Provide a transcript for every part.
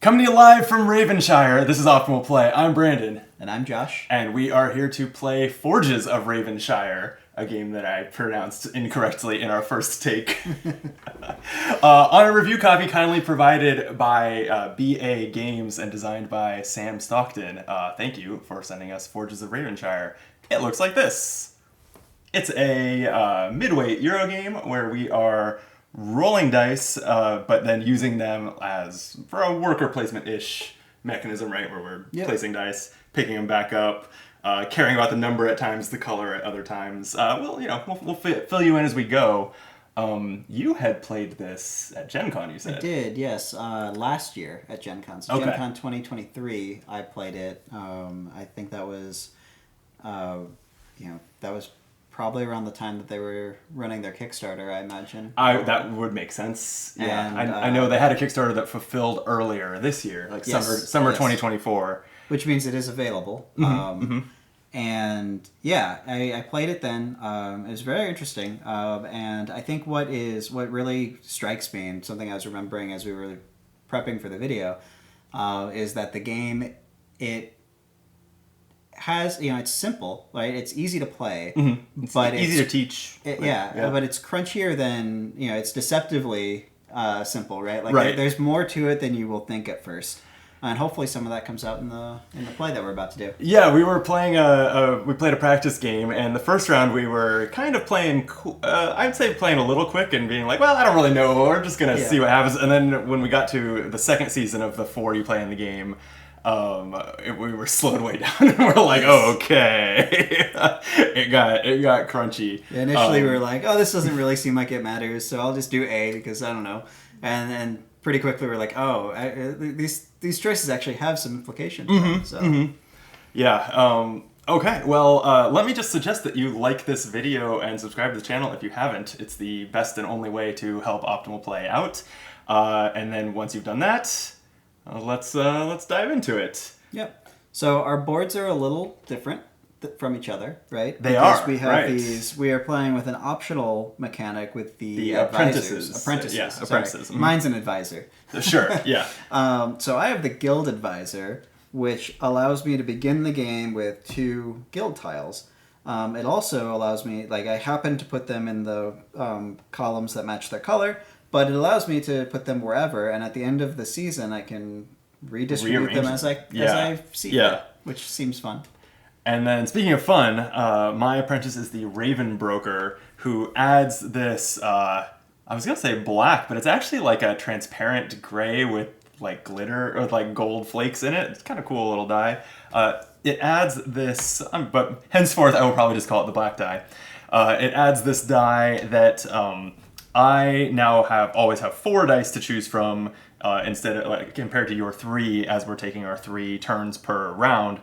Coming to you live from Ravenshire, this is Optimal Play. I'm Brandon. And I'm Josh. And we are here to play Forges of Ravenshire, a game that I pronounced incorrectly in our first take. On a review copy kindly provided by BA Games and designed by Sam Stockton. Thank you for sending us Forges of Ravenshire. It looks like this. It's a midweight Euro game where we are rolling dice, but then using them as for a worker placement-ish mechanism, right? Where we're placing dice, picking them back up, caring about the number at times, the color at other times. We'll fill you in as we go. You had played this at Gen Con, you said. I did, yes. Last year at Gen Con. So Gen Con 2023, I played it. I think that was, that was probably around the time that they were running their Kickstarter, I imagine. That would make sense. Yeah, and, I know they had a Kickstarter that fulfilled earlier this year, like summer 2024. Which means it is available. And yeah, I played it then. It was very interesting. And I think what really strikes me, and something I was remembering as we were prepping for the video, is that the game, it has, it's simple, right? It's easy to play, but it's easy to teach. But it's crunchier than, it's deceptively simple, right? Like there's more to it than you will think at first. And hopefully some of that comes out in the play that we're about to do. Yeah, we were playing we played a practice game, and the first round we were kind of playing, I'd say playing a little quick and being like, well, I don't really know, we're just going to see what happens. And then when we got to the second season of the 4 you play in the game, we were slowed way down, and we're like, oh, okay. it got crunchy. Yeah, initially we were like, oh, this doesn't really seem like it matters, so I'll just do A because I don't know. And then pretty quickly we're like, oh, these choices actually have some implications. Yeah. Okay. Well, let me just suggest that you like this video and subscribe to the channel if you haven't. It's the best and only way to help Optimal Play out. And then once you've done that, let's dive into it. Yep. So our boards are a little different from each other, right? They are. We have these. We are playing with an optional mechanic with the apprentices. Apprentices. Yeah, apprentices. Mine's an advisor. Sure. Yeah. So I have the guild advisor, which allows me to begin the game with 2 guild tiles. It also allows me, I happen to put them in the columns that match their color, but it allows me to put them wherever, and at the end of the season, I can redistribute them as I see fit, which seems fun. And then, speaking of fun, my apprentice is the Raven Broker, who adds this, I was going to say black, but it's actually like a transparent gray with like glitter or like gold flakes in it. It's kind of cool little die. It adds this, but henceforth I will probably just call it the black die. It adds this die that I now always have 4 dice to choose from instead of compared to your 3 as we're taking our 3 turns per round.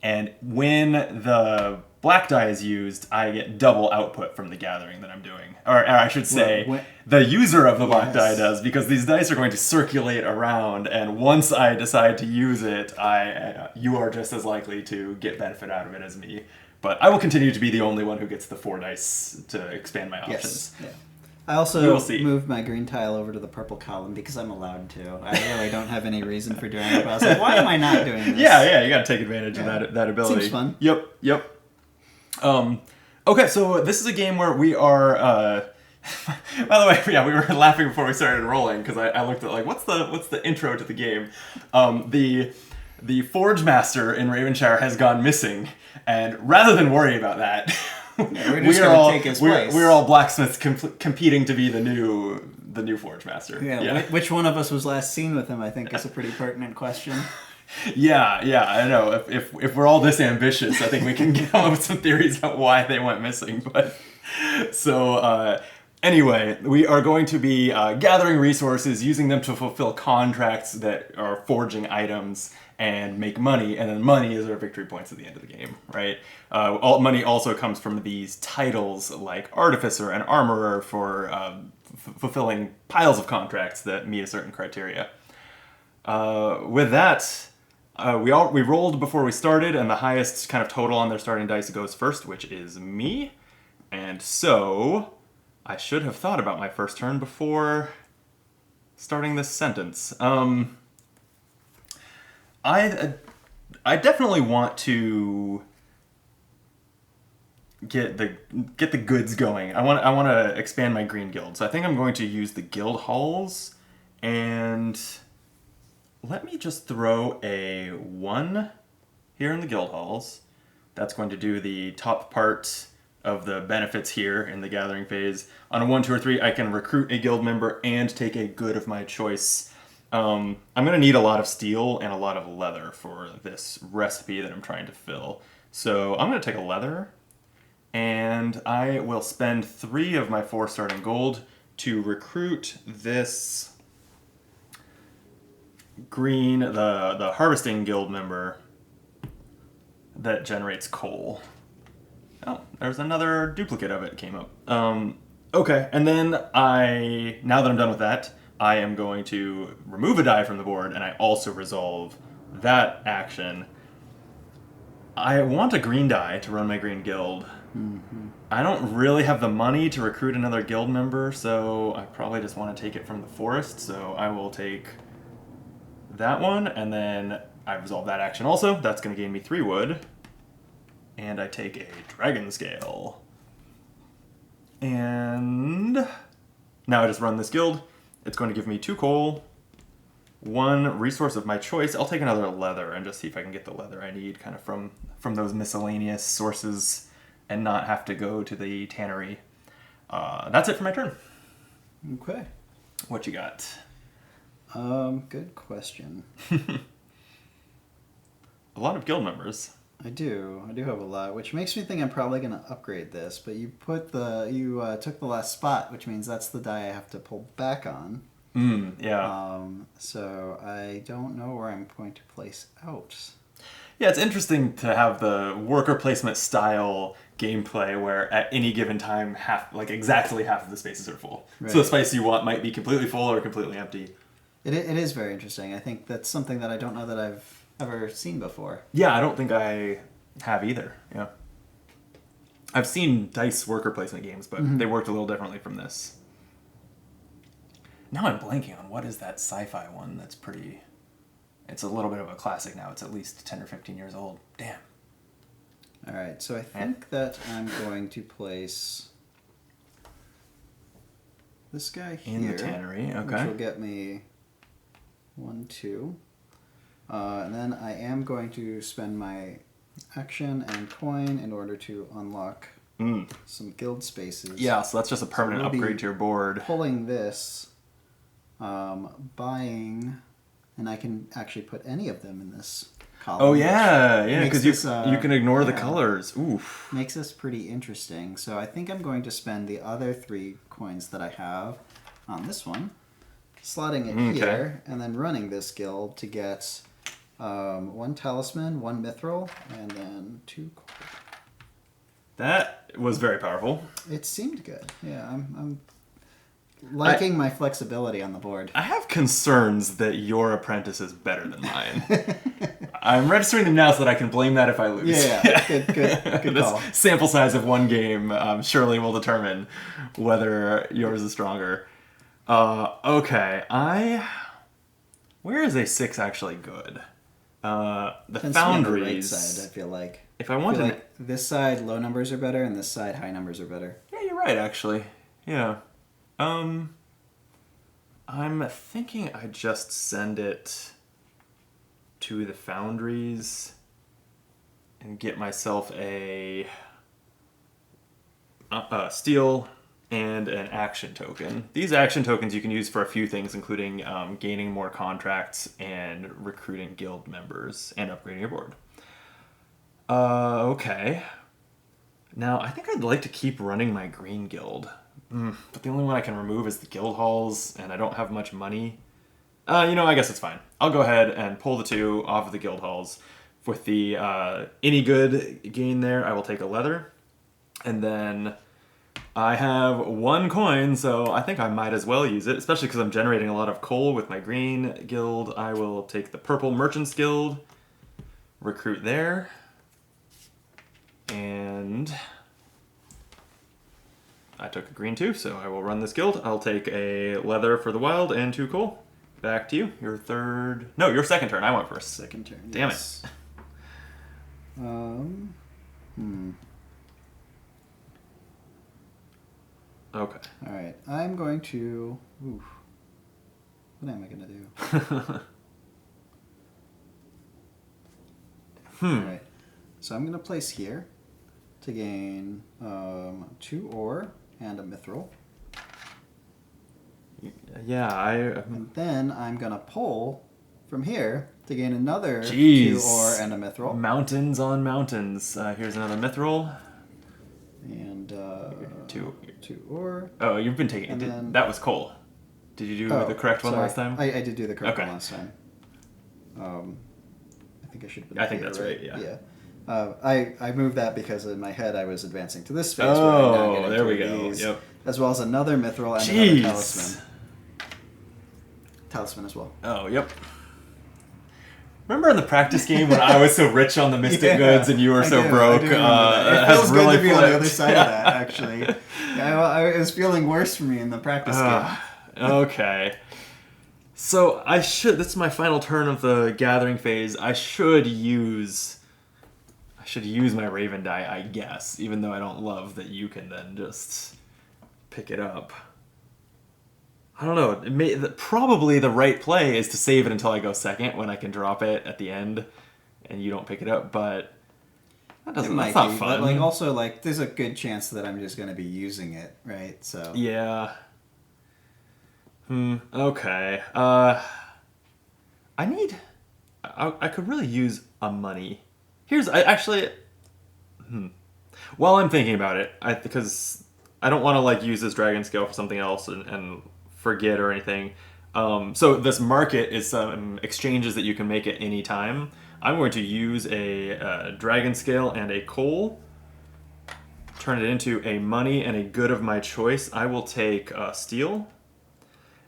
And when the black die is used, I get double output from the gathering that I'm doing. Or I should say, the user of the black die does, because these dice are going to circulate around, and once I decide to use it, you are just as likely to get benefit out of it as me. But I will continue to be the only one who gets the 4 dice to expand my options. Yes. Yeah. I also moved my green tile over to the purple column because I'm allowed to. I really don't have any reason for doing it, but I was like, why am I not doing this? Yeah, you gotta take advantage of that ability. Seems fun. Yep. Okay, so this is a game where we are, by the way, we were laughing before we started rolling, because I looked at, what's the intro to the game? The Forgemaster in Ravenshire has gone missing, and rather than worry about that, we're all blacksmiths competing to be the new Forgemaster. Yeah. Which one of us was last seen with him, I think, is a pretty pertinent question. Yeah, I know. If we're all this ambitious, I think we can come up with some theories about why they went missing. But anyway, we are going to be gathering resources, using them to fulfill contracts that are forging items and make money, and then money is our victory points at the end of the game, right? Money also comes from these titles like Artificer and Armorer for fulfilling piles of contracts that meet a certain criteria. With that, we rolled before we started, and the highest kind of total on their starting dice goes first, which is me. And so I should have thought about my first turn before starting this sentence. I I definitely want to get the goods going. I want to expand my green guild. So I think I'm going to use the guild halls, and let me just throw a 1 here in the guild halls. That's going to do the top part of the benefits here in the gathering phase. On a 1, 2, or 3, I can recruit a guild member and take a good of my choice. I'm going to need a lot of steel and a lot of leather for this recipe that I'm trying to fill. So I'm going to take a leather, and I will spend 3 of my 4 starting gold to recruit this green, the harvesting guild member that generates coal. Oh, there's another duplicate of it came up. Okay, and then now that I'm done with that, I am going to remove a die from the board, and I also resolve that action. I want a green die to run my green guild. Mm-hmm. I don't really have the money to recruit another guild member, so I probably just want to take it from the forest, so I will take that one, and then I resolve that action also. That's going to gain me 3 wood. And I take a dragon scale. And now I just run this guild. It's going to give me 2 coal, 1 resource of my choice. I'll take another leather and just see if I can get the leather I need kind of from those miscellaneous sources and not have to go to the tannery. That's it for my turn. Okay. What you got? Good question. A lot of guild members. I do have a lot, which makes me think I'm probably going to upgrade this. But you took the last spot, which means that's the die I have to pull back on. Yeah. So I don't know where I'm going to place out. Yeah, it's interesting to have the worker placement style gameplay where at any given time exactly half of the spaces are full. Right. So the space you want might be completely full or completely empty. It is very interesting. I think that's something that I don't know that I've ever seen before. Yeah, I don't think I have either. Yeah. I've seen dice worker placement games, but they worked a little differently from this. Now I'm blanking on what is that sci-fi one that's pretty... It's a little bit of a classic now. It's at least 10 or 15 years old. Damn. All right, so I think that I'm going to place this guy here. In the tannery, okay. Which will get me 1, 2. And then I am going to spend my action and coin in order to unlock some guild spaces. Yeah, so that's just a permanent upgrade to your board. Pulling this, buying, and I can actually put any of them in this column. Oh yeah, because you can ignore the yeah, colors. Oof. Makes this pretty interesting. So I think I'm going to spend the other 3 coins that I have on this one, slotting it here, and then running this guild to get 1 talisman, 1 mithril, and then 2 gold. That was very powerful. It seemed good. Yeah, I'm liking my flexibility on the board. I have concerns that your apprentice is better than mine. I'm registering them now so that I can blame that if I lose. Yeah. Good This call. sample size of 1 game surely will determine whether yours is stronger. Okay, where is a 6 actually good? The Tends foundries. to be on the right side, I feel like. If I want to, this side low numbers are better, and this side high numbers are better. yeah, you're right. Actually, yeah. I'm thinking I just send it to the foundries and get myself a steel and an action token. These action tokens you can use for a few things, including gaining more contracts and recruiting guild members and upgrading your board. Okay. Now, I think I'd like to keep running my green guild. But the only one I can remove is the guild halls, and I don't have much money. I guess it's fine. I'll go ahead and pull the 2 off of the guild halls. With the any good gain there, I will take a leather. And then I have 1 coin, so I think I might as well use it, especially because I'm generating a lot of coal with my green guild. I will take the purple merchants guild, recruit there, and I took a green too, so I will run this guild. I'll take a leather for the wild and 2 coal. Back to you. Your third. No, your second turn. I went first. Second turn. Damn yes. it. Okay. All right. I'm going to. Oof. What am I going to do? All right. So I'm going to place here to gain 2 ore and a mithril. Yeah, And then I'm going to pull from here to gain another Jeez. 2 ore and a mithril. Mountains on mountains. Here's another mithril. And 2 ore. Oh, you've been taking... that was coal. Did you do the correct one last time? I did do the correct one last time. I think I should have been I think that's right, yeah. I moved that because in my head I was advancing to this space. Oh, there we go. These, yep. As well as another mithril and another talisman. Talisman as well. Oh, yep. Remember in the practice game when I was so rich on the mystic goods and you were so broke? It feels good to be on the other side of that, actually. It was feeling worse for me in the practice game. Okay. So this is my final turn of the gathering phase. I should use my Raven die, I guess, even though I don't love that you can then just pick it up. I don't know. Probably the right play is to save it until I go second when I can drop it at the end and you don't pick it up, but that's not fun. But also there's a good chance that I'm just going to be using it, right? So yeah. Okay. I could really use a money. While I'm thinking about it, because I don't want to use this dragon scale for something else and forget or anything. So this market is some exchanges that you can make at any time. I'm going to use a dragon scale and a coal, turn it into a money and a good of my choice. I will take steel,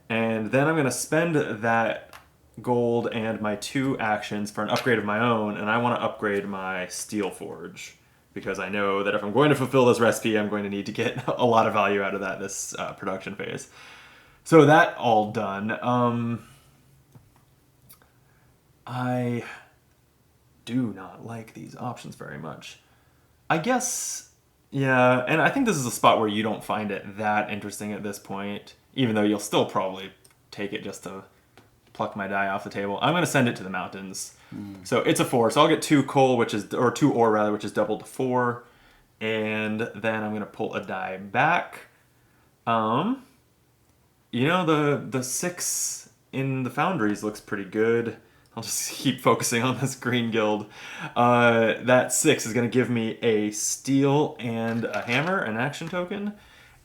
and then I'm going to spend that gold and my 2 actions for an upgrade of my own, and I want to upgrade my steel forge because I know that if I'm going to fulfill this recipe, I'm going to need to get a lot of value out of that this production phase. So that all done. I do not like these options very much. I guess, yeah, and I think this is a spot where you don't find it that interesting at this point, even though you'll still probably take it just to pluck my die off the table. I'm going to send it to the mountains. So it's a 4, so I'll get 2 coal, or 2 ore rather, which is doubled to 4, and then I'm going to pull a die back. The 6 in the foundries looks pretty good. I'll just keep focusing on this green guild. That 6 is going to give me a steel and a hammer, an action token.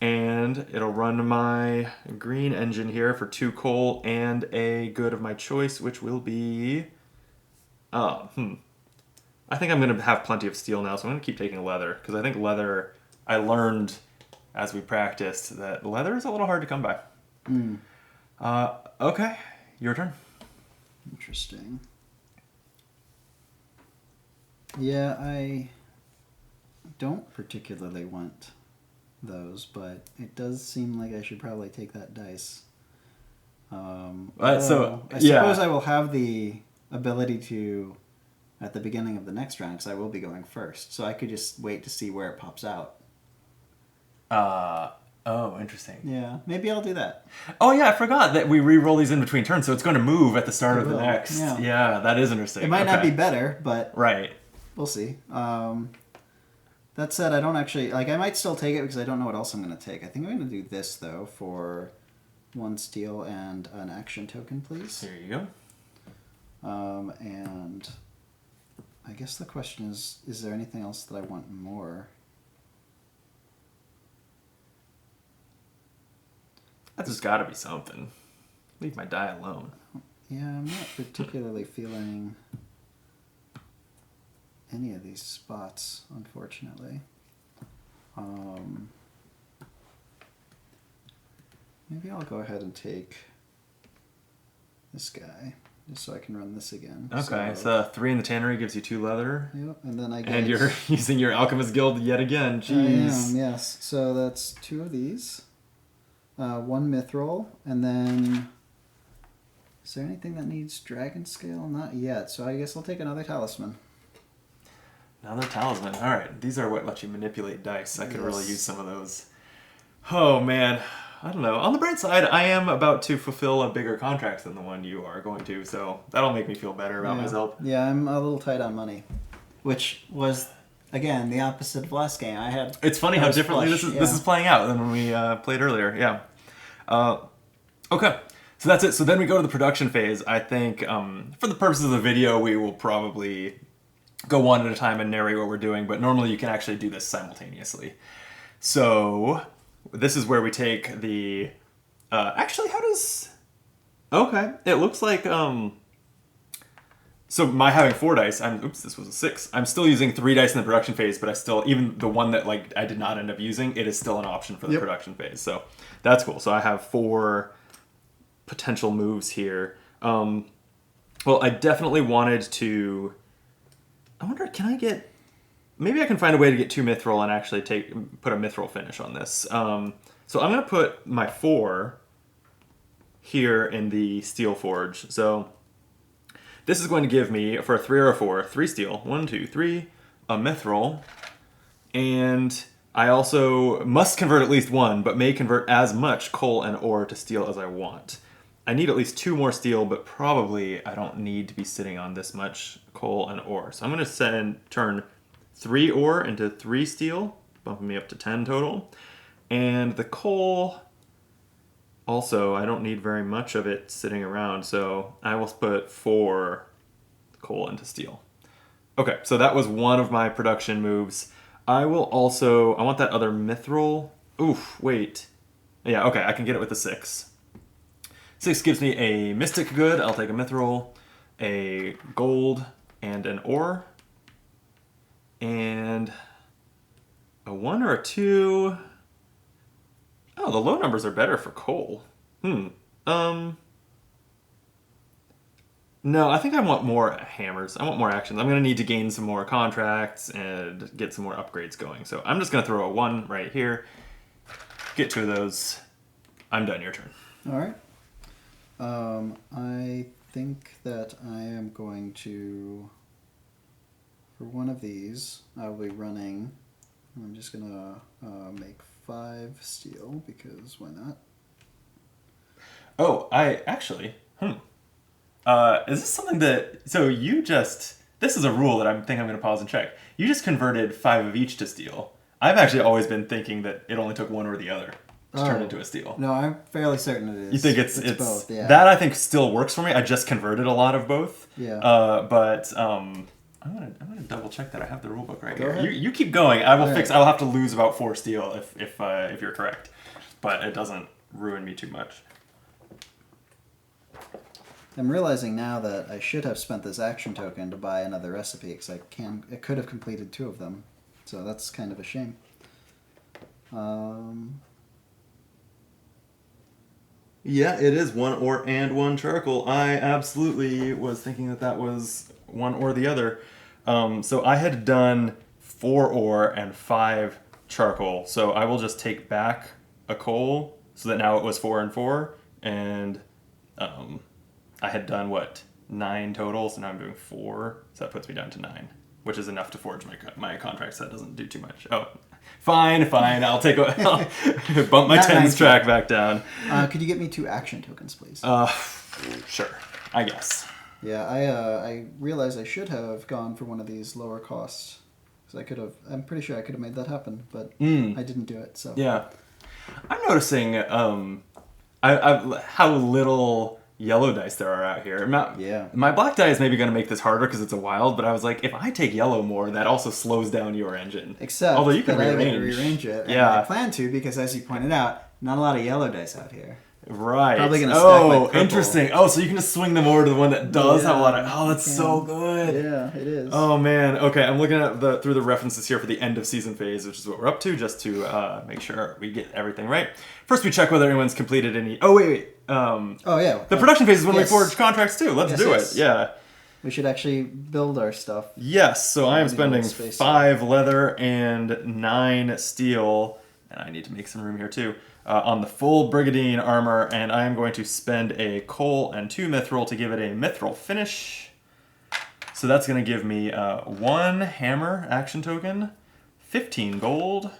And it'll run my green engine here for 2 coal and a good of my choice, which will be... I think I'm going to have plenty of steel now, so I'm going to keep taking leather. Because I think leather... I learned as we practiced that leather is a little hard to come by. Okay, your turn. Interesting. Yeah, I don't particularly want those, but it does seem like I should probably take that dice. I suppose I will have the ability to at the beginning of the next round because I will be going first, so I could just wait to see where it pops out. Oh, interesting. Yeah, maybe I'll do that. Oh yeah, I forgot that we re-roll these in between turns, so it's going to move at the start of the next. Yeah, that is interesting. It might not be better, but right. We'll see. That said, I don't actually... I might still take it because I don't know what else I'm going to take. I think I'm going to do this, though, for 1 steel and an action token, please. Here you go. And I guess the question is there anything else that I want more? That's got to be something. Leave my die alone. Yeah, I'm not particularly feeling any of these spots, unfortunately. Maybe I'll go ahead and take this guy, just so I can run this again. Okay, so 3 in the tannery gives you 2 leather. Yep, and then I get... And you're using your alchemist guild yet again. Jeez. I am, yes. So that's 2 of these. 1 mithril, and then Is there anything that needs dragon scale? Not yet. So I guess I'll take another talisman. Another talisman. All right. These are what let you manipulate dice. I could really Yes. use some of those. Oh, man. I don't know. On the bright side, I am about to fulfill a bigger contract than the one you are going to, so that'll make me feel better about myself. Yeah, I'm a little tight on money, which was, again, the opposite of last game. I had. It's funny how differently this is playing out than when we played earlier. Yeah. Okay. So that's it. So then we go to the production phase. I think for the purposes of the video, we will probably go one at a time and narrate what we're doing, but normally you can actually do this simultaneously. So this is where we take the... actually, how does... Okay. It looks like... So my having 4 dice, oops, this was a 6. I'm still using 3 dice in the production phase, but I still, even the one that like I did not end up using, it is still an option for the production phase. So that's cool. So I have 4 potential moves here. Well, I definitely wanted to... I wonder, can I get... Maybe I can find a way to get 2 mithril and actually put a mithril finish on this. So I'm going to put my 4 here in the steel forge. So this is going to give me, for a 3 or a 4, 3 steel. 1, 2, 3, a mithril. And I also must convert at least 1, but may convert as much coal and ore to steel as I want. I need at least 2 more steel, but probably I don't need to be sitting on this much coal and ore. So I'm going to turn 3 ore into 3 steel, bumping me up to 10 total. And the coal, also, I don't need very much of it sitting around, so I will put 4 coal into steel. Okay, so that was one of my production moves. I want that other mithril. Oof, wait. Yeah, okay, I can get it with a 6. 6 gives me a mystic good. I'll take a mithril, a gold, and an ore. And a 1 or a 2. Oh, the low numbers are better for coal. No, I think I want more hammers. I want more actions. I'm going to need to gain some more contracts and get some more upgrades going. So I'm just going to throw a 1 right here. Get 2 of those. I'm done. Your turn. All right. I think that I am going to... For one of these, I'll be running... I'm just going to make 5 steel, because why not? Oh, is this something that... So you just... This is a rule that I think I'm going to pause and check. You just converted 5 of each to steel. I've actually always been thinking that it only took one or the other to turn into a steel. No, I'm fairly certain it is. You think it's both, yeah. That I think still works for me. I just converted a lot of both. Yeah. But I'm gonna double check that I have the rule book right here. ahead. You keep going. I will All fix. right. I'll have to lose about 4 steel if you're correct, but it doesn't ruin me too much. I'm realizing now that I should have spent this action token to buy another recipe, because I could have completed 2 of them, so that's kind of a shame. Yeah, it is 1 ore and 1 charcoal. I absolutely was thinking that was 1 or the other. So I had done 4 ore and 5 charcoal. So I will just take back a coal so that now it was 4 and 4. And I had done, 9 total. So now I'm doing 4. So that puts me down to 9, which is enough to forge my contract, so that doesn't do too much. Oh, fine. I'll bump my 10s track back down. Could you get me 2 action tokens, please? Sure. I guess. Yeah, I realize I should have gone for one of these lower costs. Because I'm pretty sure I could have made that happen, but I didn't do it, so. Yeah. I'm noticing how little yellow dice there are out here. My black die is maybe going to make this harder because it's a wild, but I was like, if I take yellow more, that also slows down your engine. Except although you can that rearrange. I can rearrange it. And yeah. I plan to, because as you pointed out, not a lot of yellow dice out here. Right. Probably going to stack my purple. Interesting. Oh, so you can just swing them over to the one that does have a lot of... Oh, that's so good. Yeah, it is. Oh, man. Okay, I'm looking at through the references here for the end of season phase, which is what we're up to, just to make sure we get everything right. First, we check whether anyone's completed any... Oh, wait. The production phase is when we forge contracts, too. Let's do it. Yeah. We should actually build our stuff. Yes, so I am spending 5 leather and 9 steel, and I need to make some room here, too. on the full Brigandine armor, and I am going to spend a coal and 2 mithril to give it a mithril finish. So that's going to give me 1 hammer action token, 15 gold,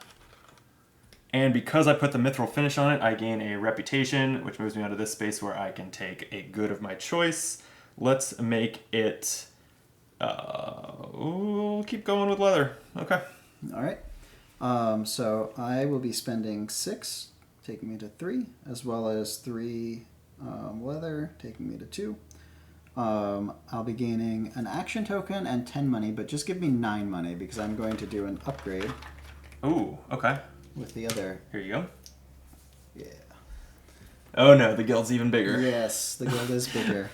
and because I put the mithril finish on it, I gain a reputation, which moves me out of this space where I can take a good of my choice. Let's make it... we'll keep going with leather. Okay. All right. So I will be spending 6, taking me to 3, as well as 3 leather, taking me to 2. I'll be gaining an action token and 10 money, but just give me 9 money because I'm going to do an upgrade. Ooh, okay. With the other. Here you go. Yeah. Oh no, the guild's even bigger. Yes, the guild is bigger.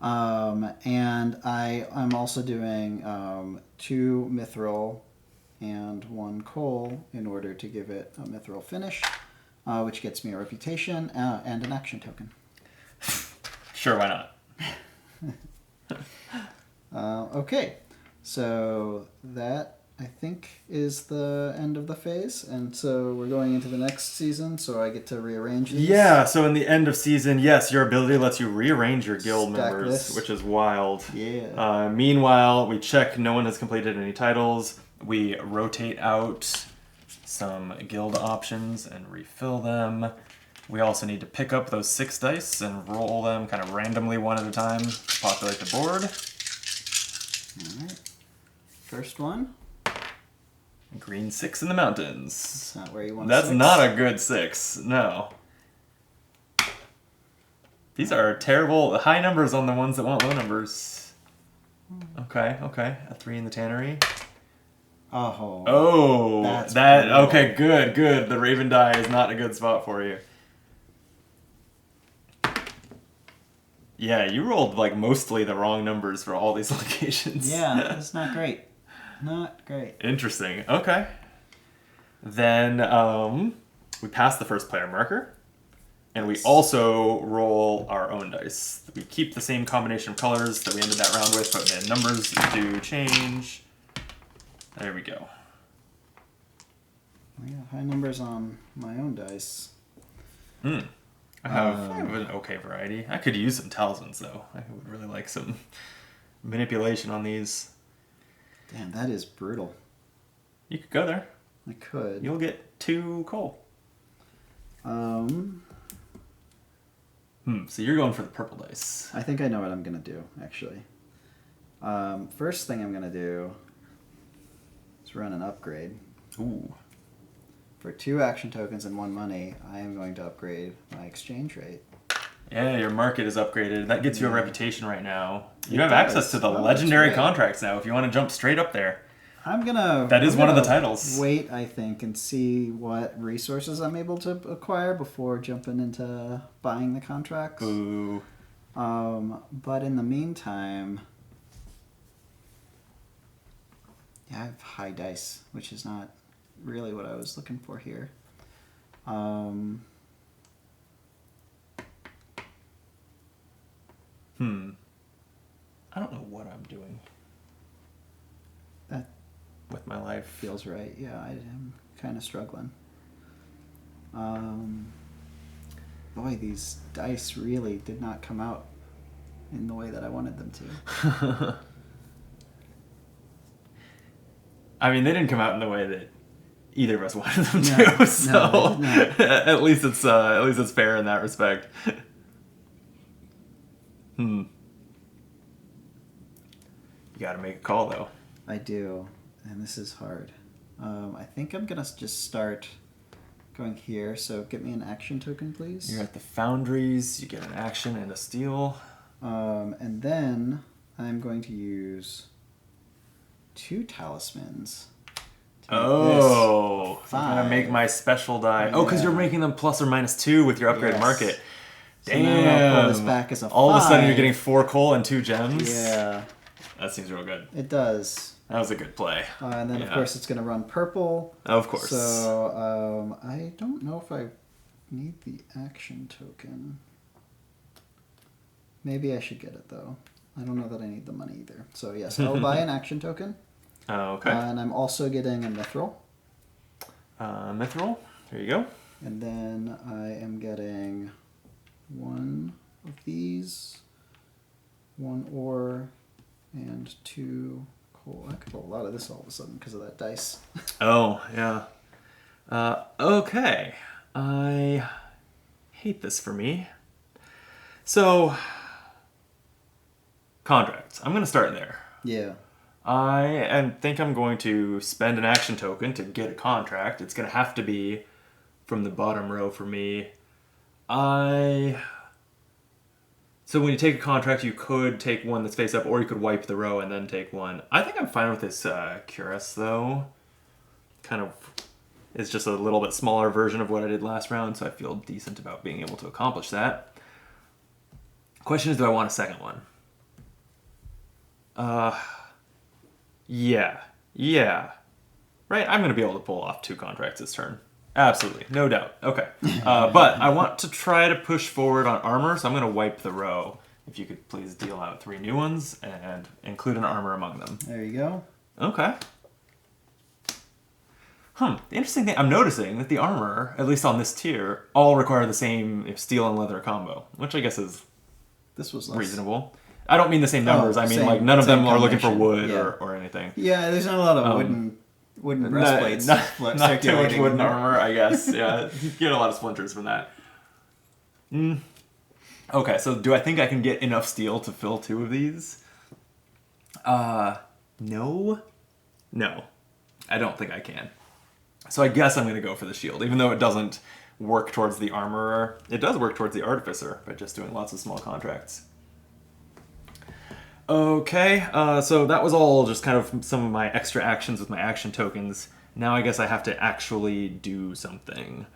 And I'm also doing 2 mithril and 1 coal in order to give it a mithril finish, which gets me a reputation and an action token. Sure, why not? Okay, so that I think is the end of the phase, and so we're going into the next season, so I get to rearrange these. Yeah, so in the end of season, yes, your ability lets you rearrange your guild Stack members, lists. which is wild. Yeah. Meanwhile, we check no one has completed any titles. We rotate out some guild options and refill them. We also need to pick up those 6 dice and roll them kind of randomly one at a time to populate the board. All right. First one. Green 6 in the mountains. That's not where you want. That's 6. not a good 6. No. These are terrible. High numbers on the ones that want low numbers. Okay. A 3 in the tannery. Oh. That. brutal. Okay, good. The Raven die is not a good spot for you. Yeah, you rolled like mostly the wrong numbers for all these locations. Yeah, that's not great. Not great. Interesting. Okay. Then we pass the first player marker, and we also roll our own dice. We keep the same combination of colors that we ended that round with, but the numbers do change. There we go. I got high numbers on my own dice. I have an okay variety. I could use some talismans, though. I would really like some manipulation on these. Damn, that is brutal. You could go there. I could. You'll get 2 coal. So you're going for the purple dice. I think I know what I'm going to do, actually. First thing I'm going to do is run an upgrade. Ooh. For 2 action tokens and 1 money, I am going to upgrade my exchange rate. Yeah, your market is upgraded. That gets you a reputation right now. You have does. access to the Oh, legendary that's right. contracts now if you want to jump straight up there. I'm gonna. That is I'm one of the gonna titles. Wait, I think, and see what resources I'm able to acquire before jumping into buying the contracts. Ooh. But in the meantime, yeah, I have high dice, which is not really what I was looking for here. I don't know what I'm doing That with my life. feels right. Yeah, I am kind of struggling. Boy, these dice really did not come out in the way that I wanted them to. I mean, they didn't come out in the way that either of us wanted them to, so no. at least it's fair in that respect. You gotta make a call though. I do, and this is hard. I think I'm gonna just start going here. So get me an action token, please. You're at the foundries. You get an action and a steal. And then I'm going to use 2 talismans. to make Oh, this I'm gonna make 5. my special die. Oh, because you're Yeah. making them plus or minus 2 with your upgrade Yes. market. So Damn. now I'll pull this back as a All of a sudden, you're 5. getting 4 coal and 2 gems. Yeah, That seems real good. it does. That was a good play. And then, of Yeah. course, it's going to run purple. Of course. So I don't know if I need the action token. Maybe I should get it, though. I don't know that I need the money either. So, yes, I'll buy an action token. Okay. And I'm also getting a mithril. Mithril. There you go. And then I am getting one of these, one ore, and 2 coal. I could pull a lot of this all of a sudden because of that dice. Oh, yeah. Okay. I hate this for me. So, contracts. I'm going to start there. Yeah. Think I'm going to spend an action token to get a contract. It's going to have to be from the bottom row for me. So when you take a contract, you could take one that's face up, or you could wipe the row and then take one. I think I'm fine with this Cuirass, though. Kind of is just a little bit smaller version of what I did last round, so I feel decent about being able to accomplish that. Question is, do I want a second one? Yeah. Right, I'm going to be able to pull off 2 contracts this turn. Absolutely, no doubt. Okay. But I want to try to push forward on armor, so I'm going to wipe the row. If you could please deal out 3 new ones and include an armor among them. There you go. Okay. The interesting thing, I'm noticing that the armor, at least on this tier, all require the same steel and leather combo, which I guess is reasonable. I don't mean the same numbers. I mean, like, none of them are looking for wood or anything. Yeah, there's not a lot of wooden breastplates. Not too much wooden armor, I guess. Yeah, you get a lot of splinters from that. Okay, so do I think I can get enough steel to fill 2 of these? No. I don't think I can. So I guess I'm going to go for the shield, even though it doesn't work towards the armorer. It does work towards the artificer by just doing lots of small contracts. Okay, so that was all just kind of some of my extra actions with my action tokens. Now I guess I have to actually do something.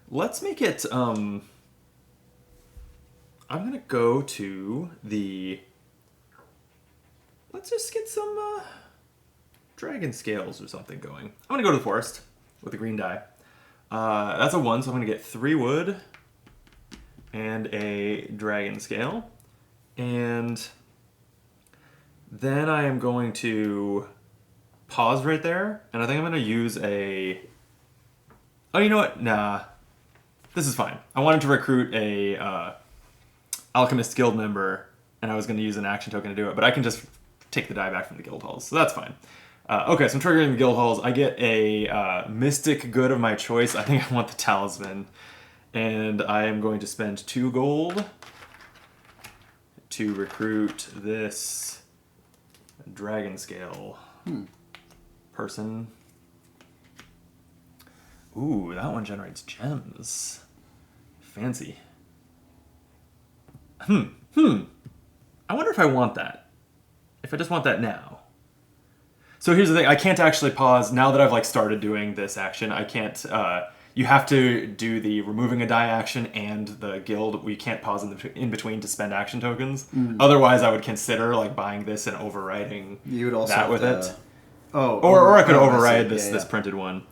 Let's make it, I'm going to go to the... Let's just get some dragon scales or something going. I'm going to go to the forest with the green die. That's a 1, so I'm going to get 3 wood and a dragon scale. And then I am going to pause right there, and I think I'm going to use a... Oh, you know what? Nah. This is fine. I wanted to recruit a Alchemist Guild member, and I was going to use an action token to do it, but I can just take the die back from the guild halls, so that's fine. Okay, so I'm triggering the guild halls. I get a mystic good of my choice. I think I want the talisman, and I am going to spend 2 gold to recruit this dragon scale person. Ooh, that one generates gems. Fancy. I wonder if I want that. If I just want that now. So here's the thing. I can't actually pause. Now that I've like started doing this action, I can't... you have to do the removing a die action and the guild. We can't pause in between to spend action tokens. Otherwise, I would consider like buying this and overriding you would also that with it. Or I could override this printed one.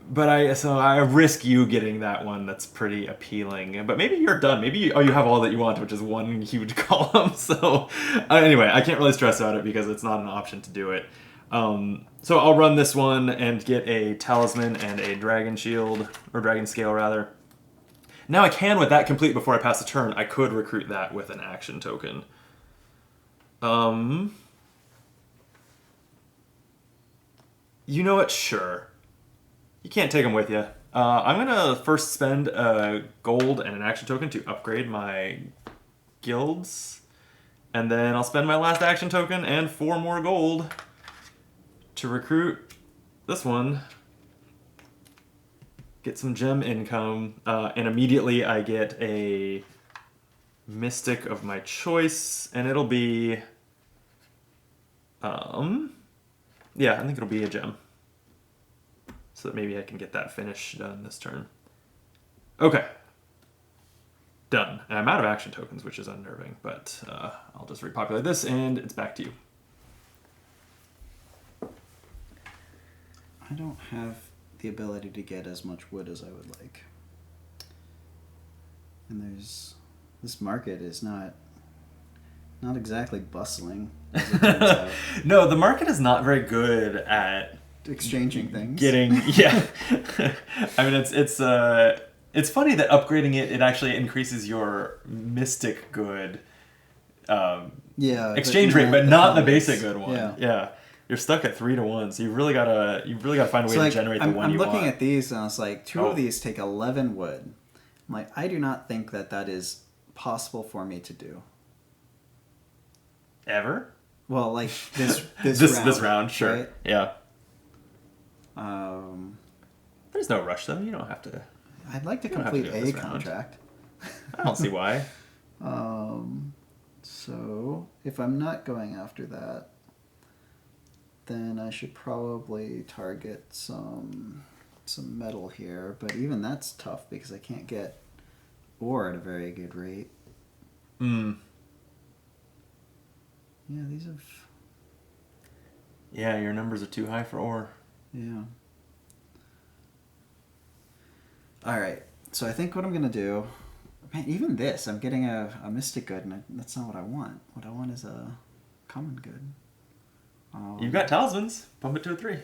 But I risk you getting that one that's pretty appealing. But maybe you're done. Maybe you have all that you want, which is one huge column. So anyway, I can't really stress about it because it's not an option to do it. So I'll run this one and get a talisman and a dragon shield, or dragon scale rather. Now I can, with that complete before I pass the turn, I could recruit that with an action token. You know what? Sure. You can't take them with you. I'm going to first spend a gold and an action token to upgrade my guilds. And then I'll spend my last action token and 4 more gold to recruit this one. Get some gem income. And immediately I get a mystic of my choice. And it'll be... yeah, I think it'll be a gem. So that maybe I can get that finish done this turn. Okay. Done. And I'm out of action tokens, which is unnerving, but I'll just repopulate this, and it's back to you. I don't have the ability to get as much wood as I would like. And this market is not exactly bustling, as it turns out. No, the market is not very good at exchanging things. Yeah. I mean, it's funny that upgrading it actually increases your mystic good exchange rate, but not the basic good one. Yeah. You're stuck at 3 to 1, so you really gotta find a way to generate the one you want. I'm looking at these and I was like, two of these take 11 wood. I'm like, I do not think that is possible for me to do. Ever? Well, like this round, sure. Right? Yeah. There's no rush though. You don't have to. I'd like to complete a contract. I don't see why. So if I'm not going after that, then I should probably target some metal here. But even that's tough because I can't get ore at a very good rate. Hmm. Yeah, these have. Yeah, your numbers are too high for ore. Yeah. All right. So I think what I'm gonna do. Man, even this, I'm getting a mystic good, and that's not what I want. What I want is a common good. You've got talismans. Bump it to a 3.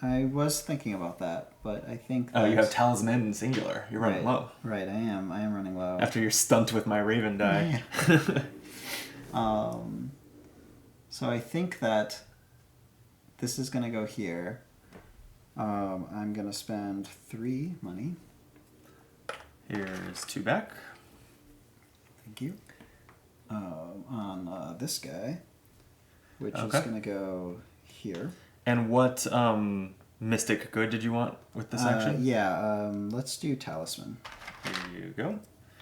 I was thinking about that, but I think. Oh, you have talisman singular. You're running low. Right, I am running low. After you're stunt with my Raven die. So I think that this is gonna go here. I'm gonna spend 3 money. Here's 2 back. Thank you. On this guy, which is going to go here. And what mystic good did you want with this action? Yeah, let's do talisman. Here you go.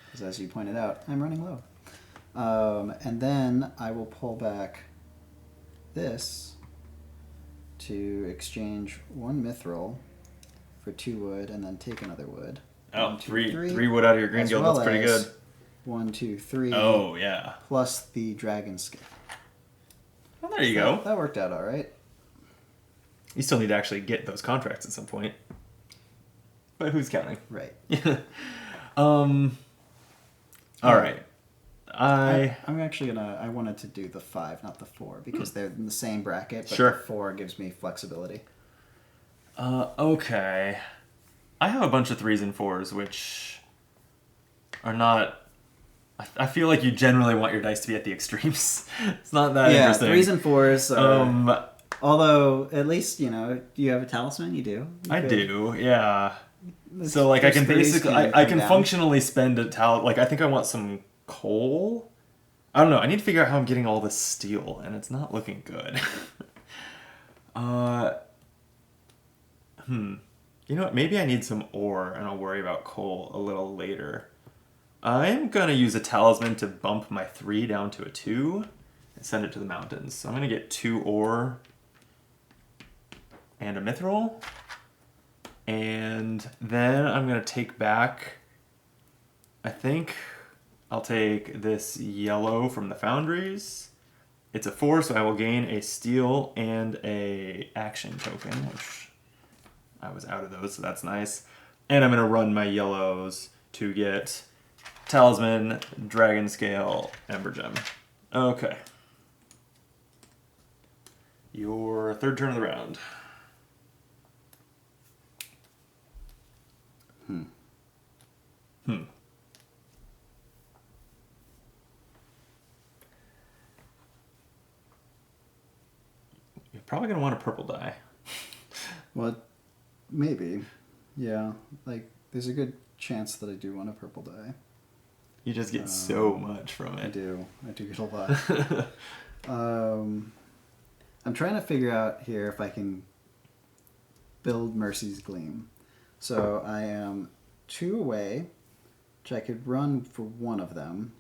Because as you pointed out, I'm running low. And then I will pull back this to exchange 1 mithril for 2 wood and then take another wood. Oh, 1, 2, 3 wood out of your green guild. That's pretty good. 1, 2, 3. Oh, yeah. Plus the dragon scale. Well, there you go. That worked out all right. You still need to actually get those contracts at some point. But who's counting? Right. All right. I'm actually gonna. I wanted to do the 5, not the 4, because they're in the same bracket. But the 4 gives me flexibility. Okay. I have a bunch of 3s and 4s, which are not. I feel like you generally want your dice to be at the extremes. It's not that interesting. Yeah, 3s and 4s. Are, although at least you have a talisman. You do. I do. Yeah. So like I can basically I can functionally spend a like I think I want some coal. I don't know. I need to figure out how I'm getting all this steel, and it's not looking good. You know what? Maybe I need some ore, and I'll worry about coal a little later. I'm going to use a talisman to bump my 3 down to a 2 and send it to the mountains. So I'm going to get 2 ore and a mithril. And then I'm going to take back, I think I'll take this yellow from the foundries. It's a 4, so I will gain a steel and a action token, which I was out of those, so that's nice. And I'm going to run my yellows to get talisman, dragon scale, ember gem. Okay. Your 3rd turn of the round. You're probably going to want a purple die. Well, maybe. Yeah. Like, there's a good chance that I do want a purple die. You just get so much from it. I do get a lot. I'm trying to figure out here if I can build Mercy's Gleam. So I am 2 away, which I could run for one of them.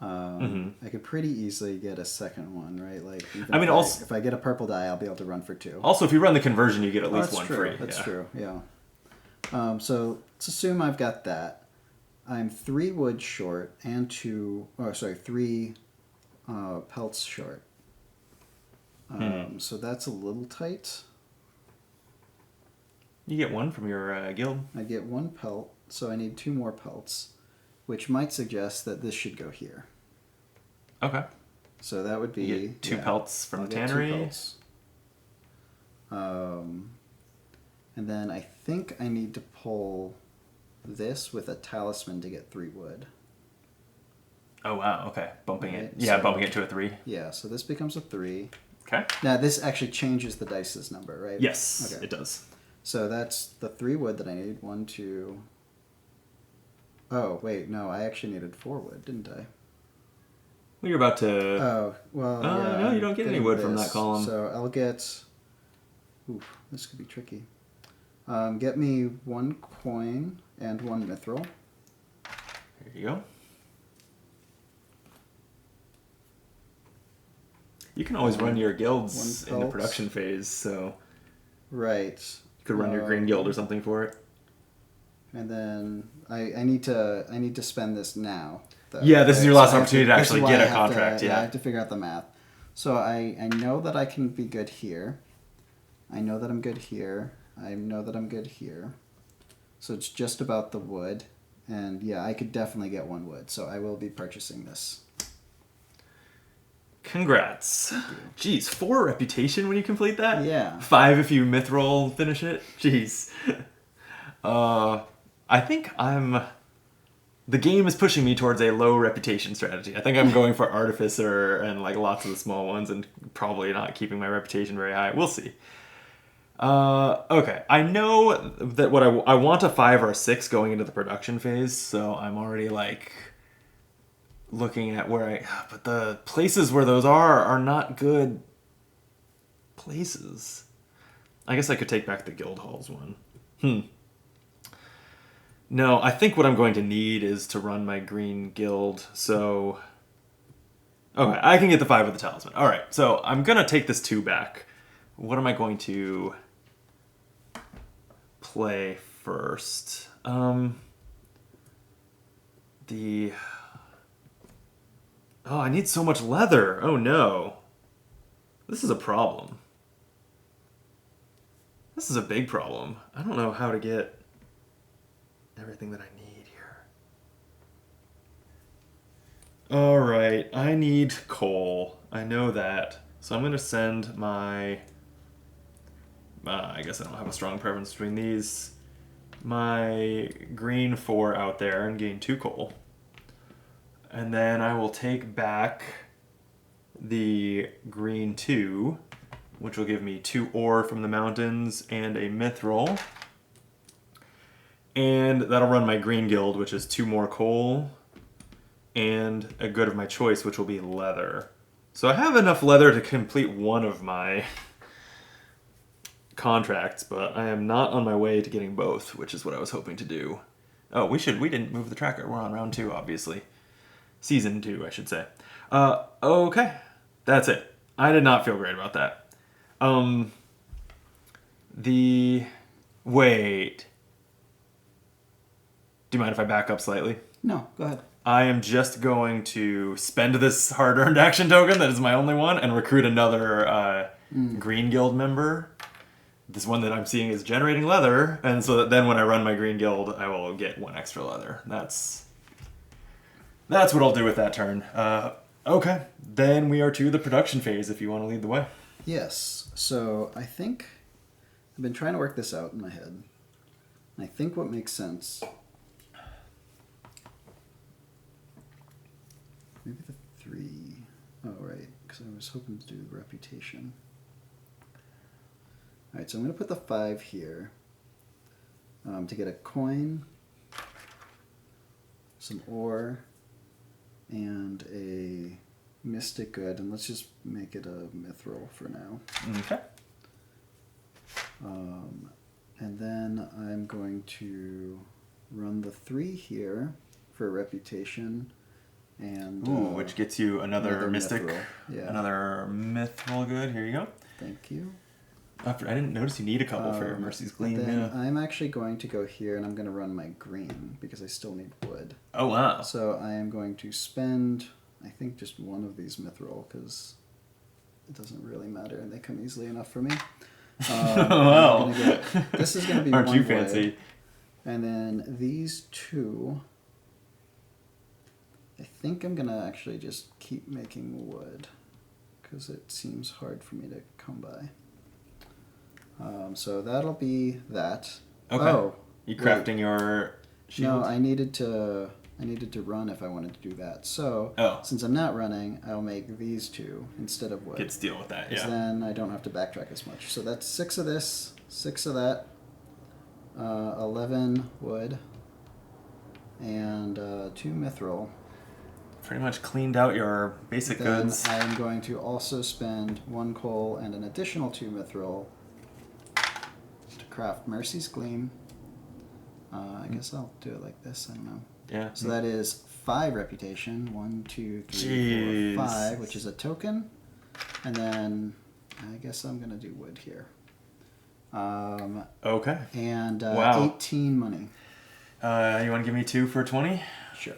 I could pretty easily get a second one, right? Like, even if I get a purple die, I'll be able to run for 2. Also, if you run the conversion, you get at least one free. That's true. Yeah. So let's assume I've got that. I'm 3 wood short and 3 pelts short. So that's a little tight. You get 1 from your guild. I get 1 pelt, so I need 2 more pelts, which might suggest that this should go here. Okay. So that would be... You get 2 pelts from the tannery. 2 pelts. And then I think I need to pull this with a talisman to get 3 wood. Oh, wow. Okay. Bumping Right, it. Yeah, so- bumping it to a 3. Yeah, so this becomes a 3. Okay. Now, this actually changes the dice's number, right? Yes, Okay. it does. So that's the 3 wood that I need. 1, 2. Oh, wait, no, I actually needed 4 wood, didn't I? Well, you're about to... Oh, well, yeah. no, you don't get any getting wood from that this. column. So I'll get... Ooh, this could be tricky. Get me 1 coin and 1 mithril. There you go. You can always run your guilds 1 in the pelt. production phase, so Right. you could run your green guild or something for it. And then I need to spend this now. Though, Yeah, this is your So last I have opportunity to this is actually why get I a have contract, to, yeah. I have to figure out the math. So I know that I can be good here. I know that I'm good here. I know that I'm good here. So it's just about the wood. And yeah, I could definitely get 1 wood. So I will be purchasing this. Congrats. Jeez, 4 reputation when you complete that? Yeah. 5 if you mithril finish it? Jeez. I think the game is pushing me towards a low reputation strategy. I think I'm going for Artificer and like lots of the small ones and probably not keeping my reputation very high. We'll see. Okay. I know that what I want a 5 or a 6 going into the production phase, so I'm already like looking at but the places where those are not good places. I guess I could take back the guild halls one. No, I think what I'm going to need is to run my green guild, so... Okay, I can get the 5 with the talisman. Alright, so I'm going to take this 2 back. What am I going to play first? Oh, I need so much leather. Oh no. This is a problem. This is a big problem. I don't know how to get everything that I need here. Alright, I need coal. I know that. So I'm going to send my... I guess I don't have a strong preference between these. My green 4 out there and gain 2 coal. And then I will take back the green 2, which will give me 2 ore from the mountains and a mithril. And that'll run my green guild, which is 2 more coal and a good of my choice, which will be leather. So I have enough leather to complete one of my contracts, but I am not on my way to getting both, which is what I was hoping to do. Oh, we didn't move the tracker. We're on round 2, obviously. Season 2, I should say. Okay. That's it. I did not feel great about that. Wait. Do you mind if I back up slightly? No, go ahead. I am just going to spend this hard-earned action token, that is my only one, and recruit another Green Guild member. This one that I'm seeing is generating leather, and so that then when I run my Green Guild, I will get 1 extra leather. That's what I'll do with that turn. Okay, then we are to the production phase if you want to lead the way. Yes. So I think I've been trying to work this out in my head. And I think what makes sense... Maybe the 3... Oh, right. Because I was hoping to do reputation. Alright, so I'm going to put the 5 here. To get a coin, some ore, and a mystic good. And let's just make it a mithril for now. Okay. And then I'm going to run the 3 here for reputation. And which gets you another mystic, mithril. Yeah. another mithril good. Here you go. Thank you. I didn't notice you need a couple for your Mercy's Gleam. Then Yeah. I'm actually going to go here and I'm going to run my green because I still need wood. Oh, wow. So I am going to spend, I think, just 1 of these mithril because it doesn't really matter and they come easily enough for me. Wow. This is going to be Aren't 1 you wood. fancy? And then these 2, I think I'm going to actually just keep making wood because it seems hard for me to come by. So that'll be that. Okay. Oh, You wait. crafting your shield? No, I needed to run if I wanted to do that. So Oh. since I'm not running, I'll make these two instead of wood. Get steel with that, 'Cause yeah. then I don't have to backtrack as much. So that's 6 of this, 6 of that, 11 wood, and 2 mithril. Pretty much cleaned out your basic Then goods. I am going to also spend 1 coal and an additional 2 mithril to craft Mercy's Gleam. I guess I'll do it like this. I don't know. Yeah. So that is 5 reputation. 1, 2, 3, Jeez. 4, 5, which is a token. And then I guess I'm going to do wood here. Okay. And Wow. 18 money. You want to give me 2 for 20? Sure.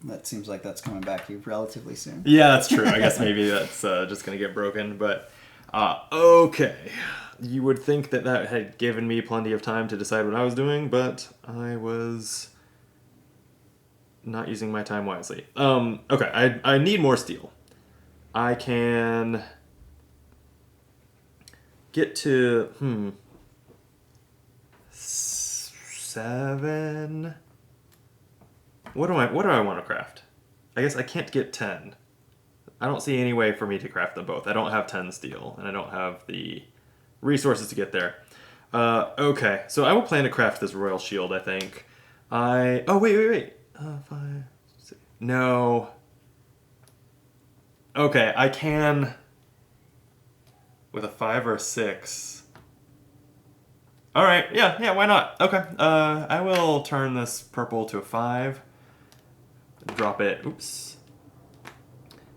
That seems like that's coming back to you relatively soon. Yeah, that's true. I guess maybe that's just going to get broken. But, okay. You would think that that had given me plenty of time to decide what I was doing, but I was not using my time wisely. Okay, I need more steel. I can get to, 7. What do I want to craft? I guess I can't get 10. I don't see any way for me to craft them both. I don't have 10 steel, and I don't have the resources to get there. Okay, so I will plan to craft this royal shield, I think. Oh, wait. 5, 6. No. Okay, I can with a 5 or a 6. All right, yeah, why not? Okay, I will turn this purple to a 5. Drop it, oops,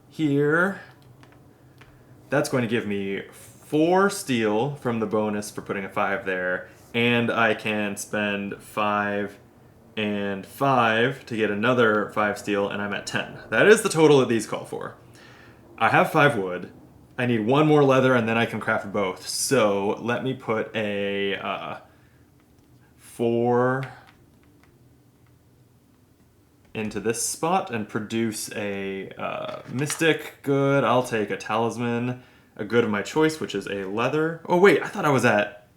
here. That's going to give me 4 steel from the bonus for putting a 5 there, and I can spend 5 and 5 to get another 5 steel, and I'm at 10. That is the total that these call for. I have 5 wood. I need 1 more leather, and then I can craft both. So let me put a 4 into this spot and produce a mystic good. I'll take a talisman, a good of my choice, which is a leather. Oh wait, I thought I was at.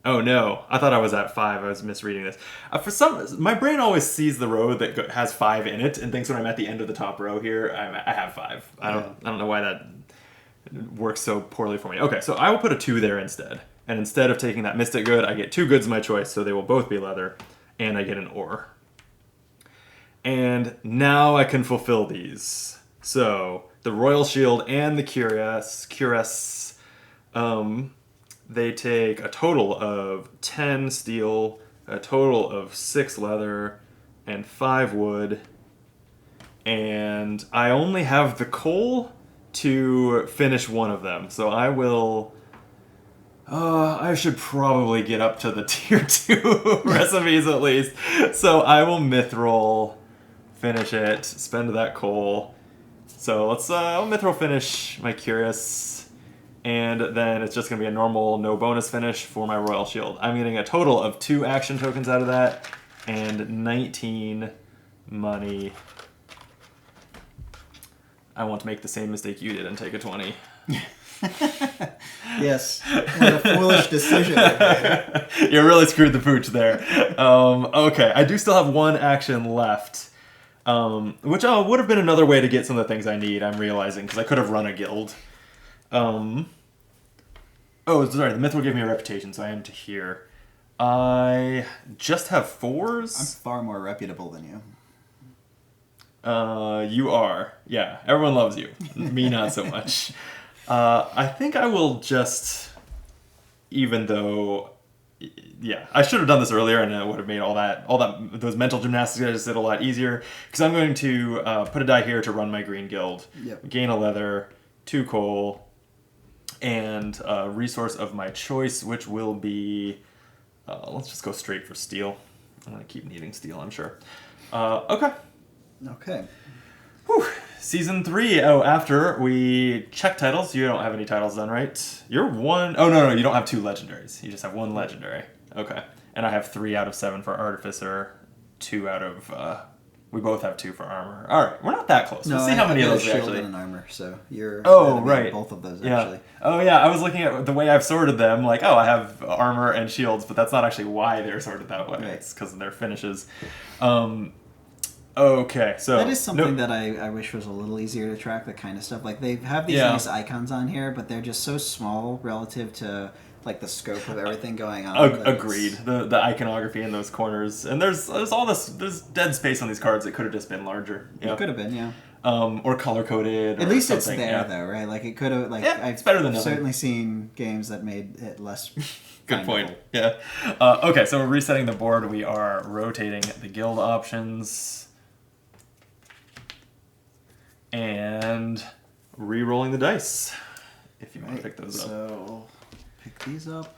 Oh no, I thought I was at 5. I was misreading this. My brain always sees the row that has 5 in it and thinks when I'm at the end of the top row here, I have 5. I don't know why that works so poorly for me. Okay, so I will put a 2 there instead. And instead of taking that mystic good, I get 2 goods of my choice, so they will both be leather, and I get an ore. And now I can fulfill these. So the royal shield and the cuirass, they take a total of 10 steel, a total of 6 leather, and 5 wood. And I only have the coal to finish one of them. So I will. I should probably get up to the tier 2 recipes at least. So I will mithril, finish it, spend that coal. So I'll mithril finish my cuirass, and then it's just going to be a normal no bonus finish for my royal shield. I'm getting a total of 2 action tokens out of that, and 19 money. I won't make the same mistake you did and take a 20. Yes, what a foolish decision. You really screwed the pooch there. Okay, I do still have 1 action left, which would have been another way to get some of the things I need, I'm realizing, because I could have run a guild. Oh, sorry, the myth will give me a reputation, so I am to here. I just have 4s. I'm far more reputable than you. You are. Yeah, everyone loves you. Me, not so much. I think I will just, even though, yeah, I should have done this earlier, and it would have made those mental gymnastics I just did a lot easier. Because I'm going to put a die here to run my green guild. Yep. Gain a leather, 2 coal, and a resource of my choice, which will be, let's just go straight for steel. I'm going to keep needing steel, I'm sure. Okay. Okay. Whew. Season 3. Oh, after we check titles. You don't have any titles done, right? You're 1. Oh, no, you don't have 2 legendaries. You just have 1 legendary. Okay. And I have 3 out of 7 for Artificer, 2 out of We both have 2 for armor. All right, we're not that close. No, We'll see how many of got a those we shield actually. and an armor, so you're Oh, ahead of me on right. both of those Yeah. actually. Oh, yeah. I was looking at the way I've sorted them. Like, oh, I have armor and shields, but that's not actually why they're sorted that way. Right. It's because of their finishes. Okay, so That is something that I wish was a little easier to track, the kind of stuff. Like, they have these Yeah. nice icons on here, but they're just so small relative to, like, the scope of everything going on. that Agreed. The iconography in those corners, and there's all this dead space on these cards that could have just been larger. It could have been, yeah. Or color coded. At least it's there, though, right? Like, it could have, like, Yeah, I've it's better than nothing. certainly seen games that made it less. Good point. Yeah. Okay, so we're resetting the board. We are rotating the guild options. And re-rolling the dice, if you want to pick those up. So, pick these up.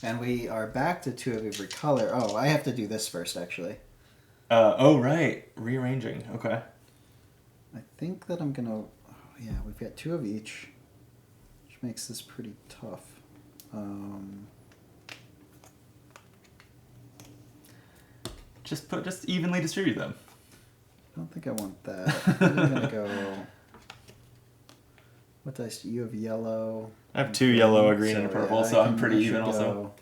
And we are back to 2 of every color. Oh, I have to do this first, actually. Oh, right. Rearranging. Okay. I think that I'm going to... Oh, yeah, we've got 2 of each, which makes this pretty tough. Just evenly distribute them. I don't think I want that. I'm going to go... What dice do you have? Yellow. I have 2 yellow, a green, and a purple, so I'm pretty I even should also.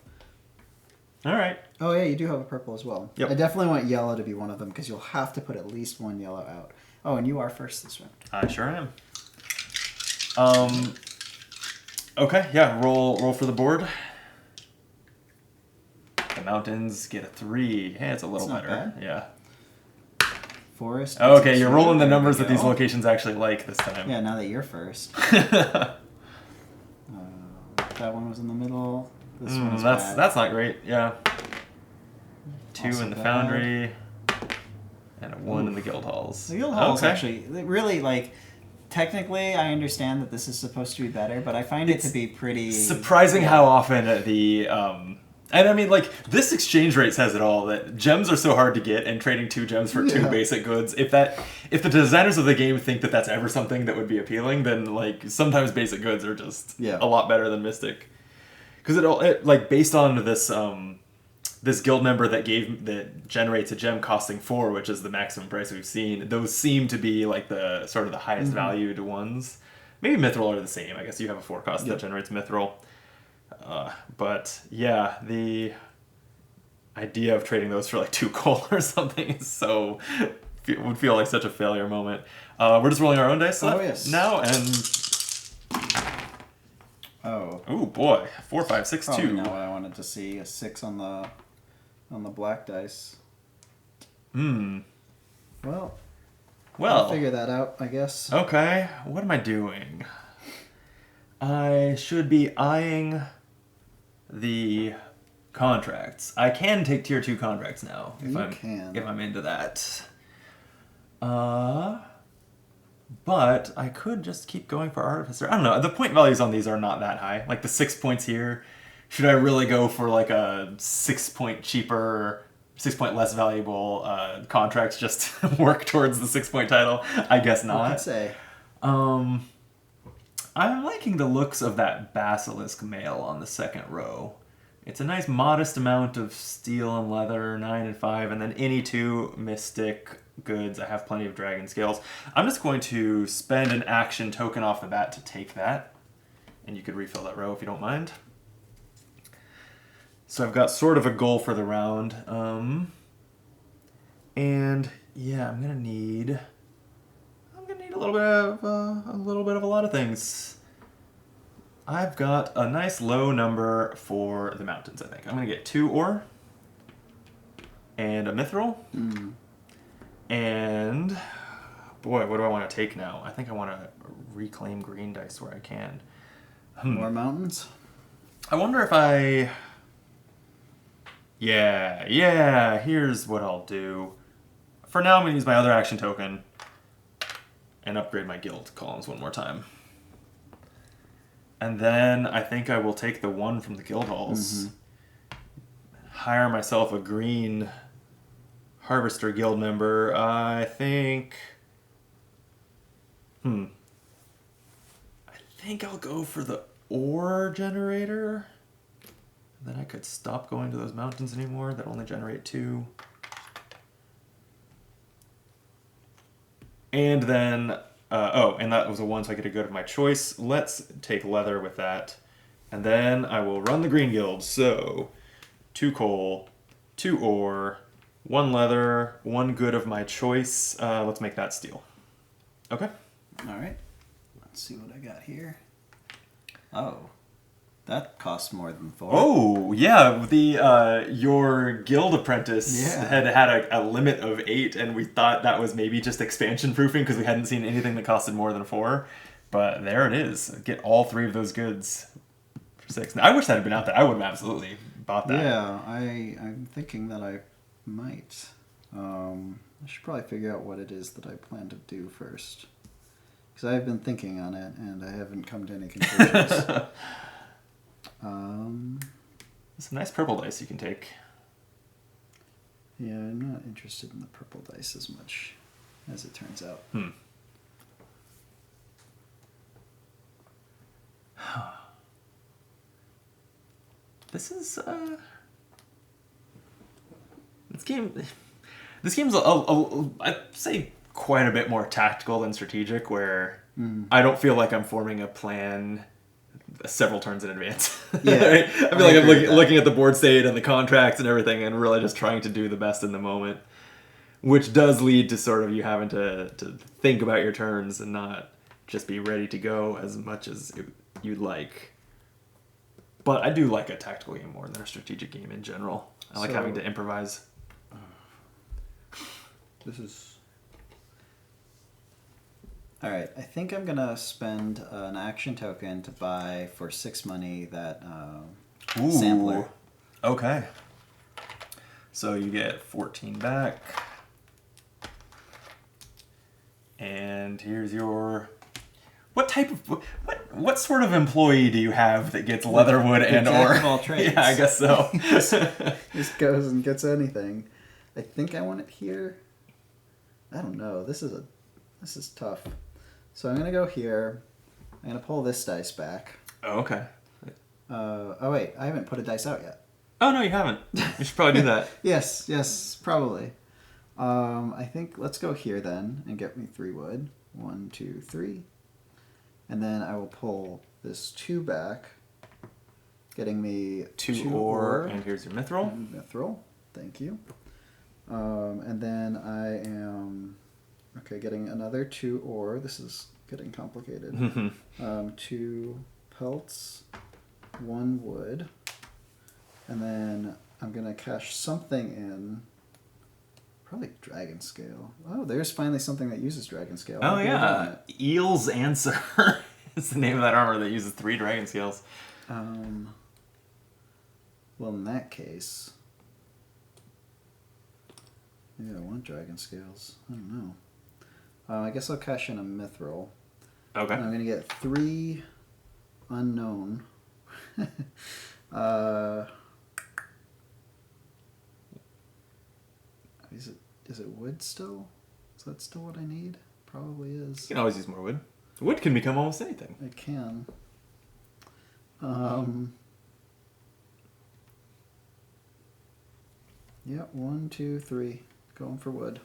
go- All right. Oh, yeah, you do have a purple as well. Yep. I definitely want yellow to be one of them, because you'll have to put at least 1 yellow out. Oh, and you are first this round. I sure am. Okay, yeah, roll for the board. The mountains get a 3. Hey, it's a little That's not better. bad. Yeah. Forest. Okay, you're rolling the There we numbers that these go. locations actually like this time. Yeah, now that you're first. That one was in the middle. This one is bad. That's not great. Yeah. 2 Also in the bad. foundry, and a 1 in the guild halls. The guild halls Okay. actually, really, like, technically I understand that this is supposed to be better, but I find it to be pretty... Surprising how often the and I mean, like, this exchange rate says it all, that gems are so hard to get, and trading 2 gems for 2 Yeah. basic goods, if the designers of the game think that that's ever something that would be appealing, then, like, sometimes basic goods are just a lot better than Mystic. Because it like, based on this this guild member that generates a gem costing 4, which is the maximum price we've seen, those seem to be, like, the sort of the highest valued ones. Maybe Mithril are the same. I guess you have a 4 cost that generates Mithril. But yeah, the idea of trading those for like 2 coal or something is would feel like such a failure moment. We're just rolling our own dice now, and oh boy, 4, 5, 6, 2. Probably not what I wanted to see. A 6 on the black dice. Well, I'll figure that out, I guess. Okay, what am I doing? I should be eyeing the contracts. I can take tier 2 contracts now if I'm into that. But I could just keep going for Artificer. I don't know. The point values on these are not that high. Like the 6 points here. Should I really go for like a 6 point cheaper, 6 point less valuable contracts just to work towards the 6 point title? I guess not. I could say. I'm liking the looks of that Basilisk mail on the second row. It's a nice modest amount of steel and leather, 9 and 5, and then any 2 mystic goods. I have plenty of dragon scales. I'm just going to spend an action token off the bat to take that. And you could refill that row if you don't mind. So I've got sort of a goal for the round. And yeah, I'm gonna need a little bit of a lot of things. I've got a nice low number for the mountains, I think. I'm gonna get 2 ore and a mithril. And boy, what do I want to take now? I think I want to reclaim green dice where I can. More mountains? I wonder if I... Yeah, here's what I'll do. For now, I'm going to use my other action token and upgrade my guild columns one more time. And then I think I will take the 1 from the guild halls. Hire myself a green Harvester guild member. I think... I think I'll go for the ore generator. Then I could stop going to those mountains anymore that only generate 2. And then, and that was a 1, so I get a good of my choice. Let's take leather with that. And then I will run the green guild. So, 2 coal, 2 ore, 1 leather, 1 good of my choice. Let's make that steel. Okay. All right. Let's see what I got here. Oh, that costs more than 4. Oh, yeah. The your guild apprentice Yeah. had a limit of 8, and we thought that was maybe just expansion proofing because we hadn't seen anything that costed more than 4. But there it is. Get all 3 of those goods for 6. Now, I wish that had been out there. I would have absolutely bought that. Yeah, I'm thinking that I might. I should probably figure out what it is that I plan to do first. Because I've been thinking on it, and I haven't come to any conclusions. Some nice purple dice you can take. Yeah, I'm not interested in the purple dice as much, as it turns out. This is This game's I'd say quite a bit more tactical than strategic, where I don't feel like I'm forming a plan several turns in advance. Yeah, Right? I feel like I'm looking at the board state and the contracts and everything, and really just trying to do the best in the moment, which does lead to sort of you having to think about your turns and not just be ready to go as much as you'd like. But I do like a tactical game more than a strategic game in general. I like having to improvise. This is... Alright, I think I'm going to spend an action token to buy for 6 money that sampler. Okay. So you get 14 back. And here's your... What sort of employee do you have that gets leatherwood and jack ore? of all trades. Yeah, I guess so. Just goes and gets anything. I think I want it here. I don't know. This is tough. So I'm gonna go here. I'm gonna pull this dice back. Oh, okay. Oh wait, I haven't put a dice out yet. Oh no, you haven't. You should probably do that. Yes, probably. I think let's go here then and get me 3 wood. 1, 2, 3. And then I will pull this 2 back, getting me 2 ore, and here's your mithril. And mithril, thank you. And then I am getting another 2 ore. This is getting complicated. 2 pelts, 1 wood, and then I'm gonna cash something in. Probably dragon scale. Oh, there's finally something that uses dragon scale. Oh yeah, Eel's Answer is the name of that armor that uses 3 dragon scales. Well, in that case, maybe I want dragon scales. I don't know. I guess I'll cash in a mithril. Okay. And I'm gonna get 3 unknown. Is it wood still? Is that still what I need? Probably is. You can always use more wood. Wood can become almost anything. I can. Yeah, 1, 2, 3. Going for wood.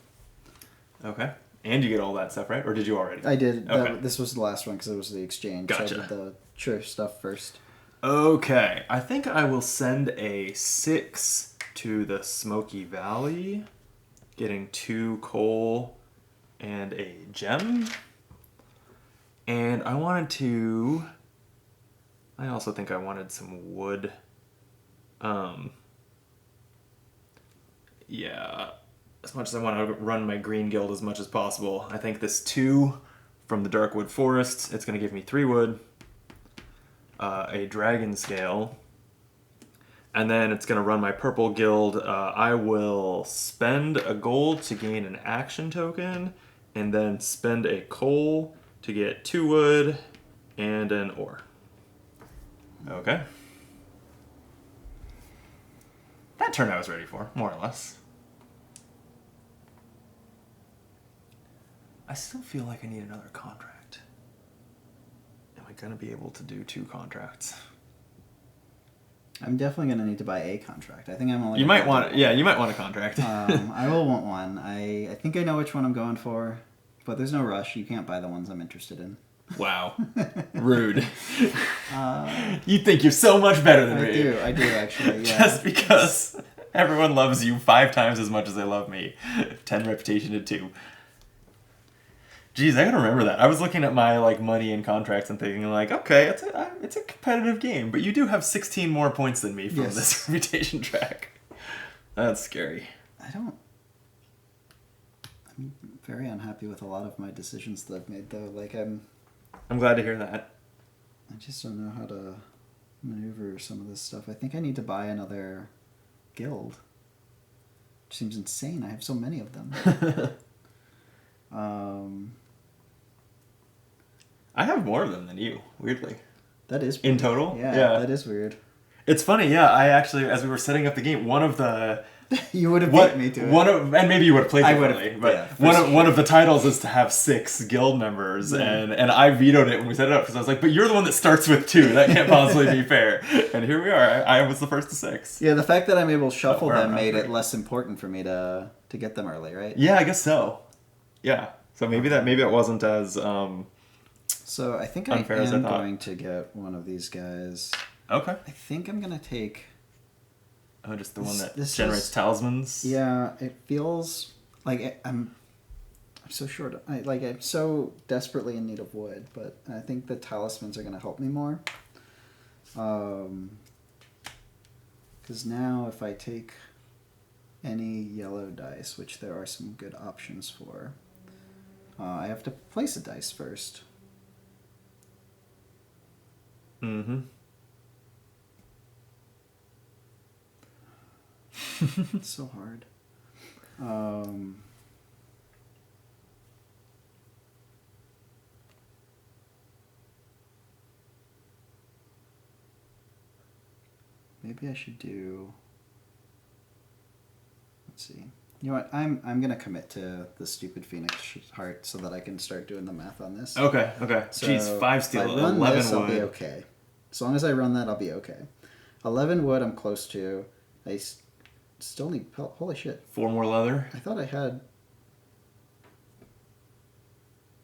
Okay. And you get all that stuff, right? Or did you already? I did. Okay. This was the last one because it was the exchange. Gotcha. So I did the church stuff first. Okay. I think I will send a 6 to the Smoky Valley, getting 2 coal and a gem. And I also think I wanted some wood. Yeah, as much as I want to run my green guild as much as possible, I think this 2 from the Darkwood Forest, it's going to give me 3 wood, a dragon scale, and then it's going to run my purple guild. I will spend a gold to gain an action token, and then spend a coal to get 2 wood and an ore. Okay. That turn I was ready for, more or less. I still feel like I need another contract. Am I going to be able to do 2 contracts? I'm definitely going to need to buy a contract. I think I'm only... You might want a contract. I will want one. I think I know which one I'm going for, but there's no rush. You can't buy the ones I'm interested in. Wow. Rude. You think you're so much better than me. I do actually, yeah. Just because everyone loves you 5 times as much as they love me. 10 reputation to 2. Jeez, I gotta remember that. I was looking at my like money and contracts and thinking like, okay, it's a competitive game, but you do have 16 more points than me from this reputation track. That's scary. I'm very unhappy with a lot of my decisions that I've made though. Like I'm glad to hear that. I just don't know how to maneuver some of this stuff. I think I need to buy another guild. Which seems insane. I have so many of them. I have more of them than you, weirdly. That is weird. In total? Yeah, that is weird. It's funny, yeah. I actually, as we were setting up the game, one of the... You would have beat me to it. And maybe you would have played differently. But yeah, one of the titles is to have 6 guild members, and I vetoed it when we set it up because I was like, but you're the one that starts with 2. That can't possibly be fair. And here we are. I was the first to 6. Yeah, the fact that I'm able to shuffle them made it less important for me to get them early, right? Yeah, I guess so. Yeah. So maybe it wasn't as So I think I am going to get one of these guys. Okay. I think I'm gonna take. Oh, just the one that generates talismans. Yeah, it feels like I'm so short. I'm so desperately in need of wood, but I think the talismans are gonna help me more. Because now if I take any yellow dice, which there are some good options for, I have to place a dice first. Mm-hmm. It's so hard. Maybe I should do. Let's see. You know what? I'm gonna commit to the stupid Phoenix heart so that I can start doing the math on this. Okay. So jeez, 5 steel, 11 wood. I'll be okay. As long as I run that, I'll be okay. 11 wood, I'm close to. I still need pelt. Holy shit! 4 more leather. I thought I had.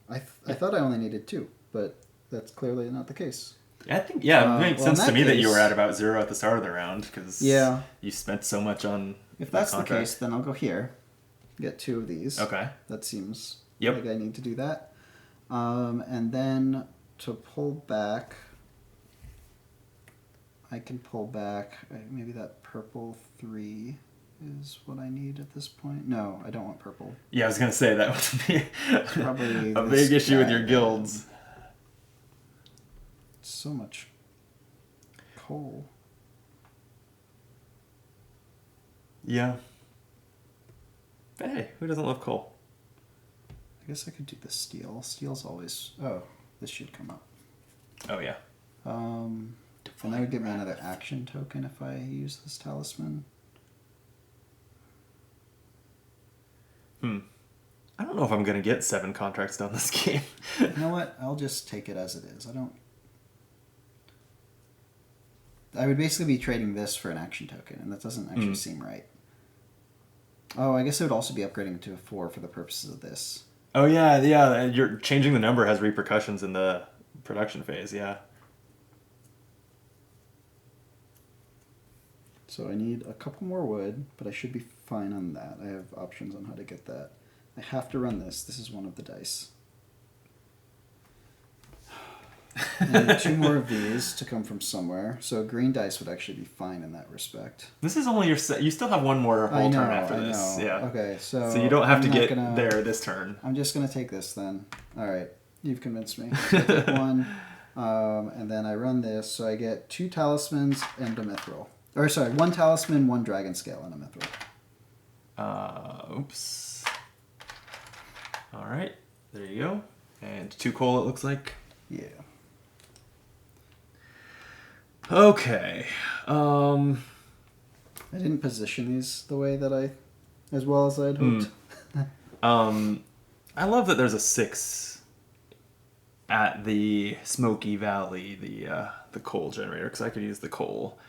I thought I only needed 2, but that's clearly not the case. I think it makes sense to me that you were at about 0 at the start of the round because you spent so much on. If that's the case, then I'll go here, get 2 of these. Okay. That seems like I need to do that, and then to pull back. I can pull back. Maybe that purple 3 is what I need at this point. No, I don't want purple. Yeah, I was gonna say that would be probably a big issue with your guilds. So much coal. Yeah. Hey, who doesn't love coal? I guess I could do the steel. Steel's always. Oh, this should come up. Oh yeah. And that would give me another action token if I use this talisman. I don't know if I'm gonna get 7 contracts done this game. You know what? I'll just take it as it is. I would basically be trading this for an action token, and that doesn't actually seem right. Oh, I guess it would also be upgrading to a 4 for the purposes of this. Oh yeah. You're changing the number has repercussions in the production phase. Yeah. So I need a couple more wood, but I should be fine on that. I have options on how to get that. I have to run this. This is one of the dice. I need 2 more of these to come from somewhere. So green dice would actually be fine in that respect. This is only your set. You still have 1 more whole turn after this. Yeah. Okay, so you don't have to get there this turn. I'm just going to take this then. All right. You've convinced me. So I take 1, and then I run this. So I get 2 talismans and a mithril. Or sorry, 1 talisman, 1 dragon scale, and a mithril. Oops. All right. There you go. And 2 coal, it looks like. Yeah. Okay. I didn't position these the way that as well as I had hoped. I love that there's a 6 at the Smoky Valley, the coal generator, because I could use the coal.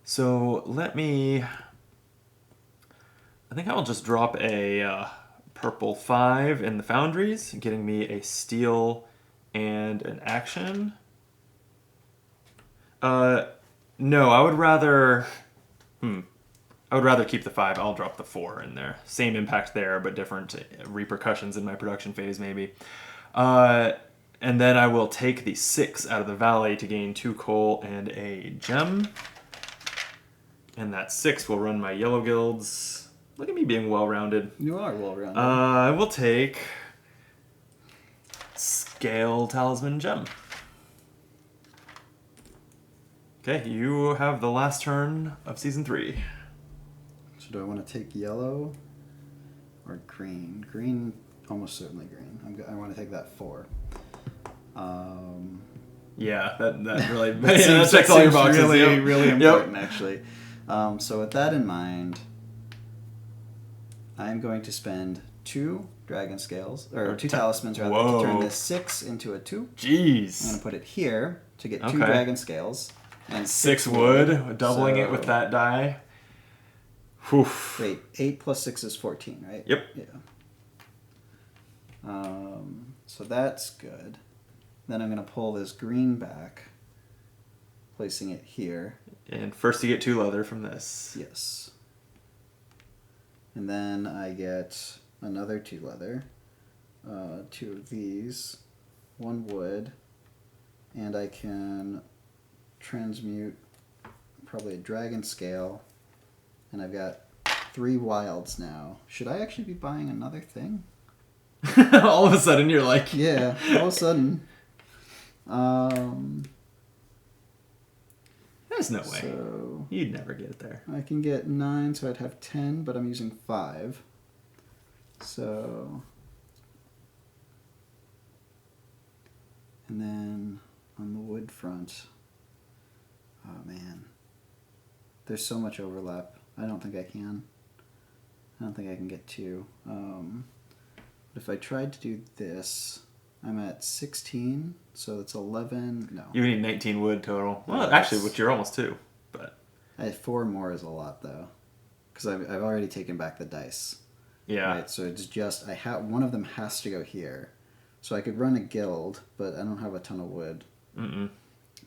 So I think I'll just drop a purple 5 in the foundries, getting me a steel and an action. No, I would rather... I would rather keep the 5. I'll drop the 4 in there. Same impact there, but different repercussions in my production phase, maybe. And then I will take the 6 out of the valley to gain 2 coal and a gem. And that 6 will run my yellow guilds. Look at me being well-rounded. You are well-rounded. I will take Scale Talisman Gem. Okay, you have the last turn of Season 3. So do I want to take yellow or green? Green, almost certainly green. I want to take that 4. Yeah, that really that checks all your boxes. Really, really important, actually. So with that in mind, I'm going to spend 2 dragon scales, or 2 talismans rather, to turn this 6 into a 2. Jeez. I'm going to put it here to get 2 dragon scales. And 6 wood, doubling it with that die. Whew. Wait, 8 plus 6 is 14, right? Yep. Yeah. So that's good. Then I'm going to pull this green back, placing it here. And first you get 2 leather from this. Yes. And then I get another 2 leather, 2 of these, 1 wood, and I can transmute probably a dragon scale, and I've got 3 wilds now. Should I actually be buying another thing? All of a sudden you're like... Yeah, all of a sudden. There's no way. So you'd never get it there. I can get 9, so I'd have 10, but I'm using 5. So... And then on the wood front... Oh, man. There's so much overlap. I don't think I can. I don't think I can get 2. But if I tried to do this, I'm at 16, so that's 11. No. You need 19 wood total. Well, Yeah, actually, which you're almost 2. But 4 more is a lot, though. Because I've already taken back the dice. yeah. Right, so it's just, one of them has to go here. So I could run a guild, but I don't have a ton of wood.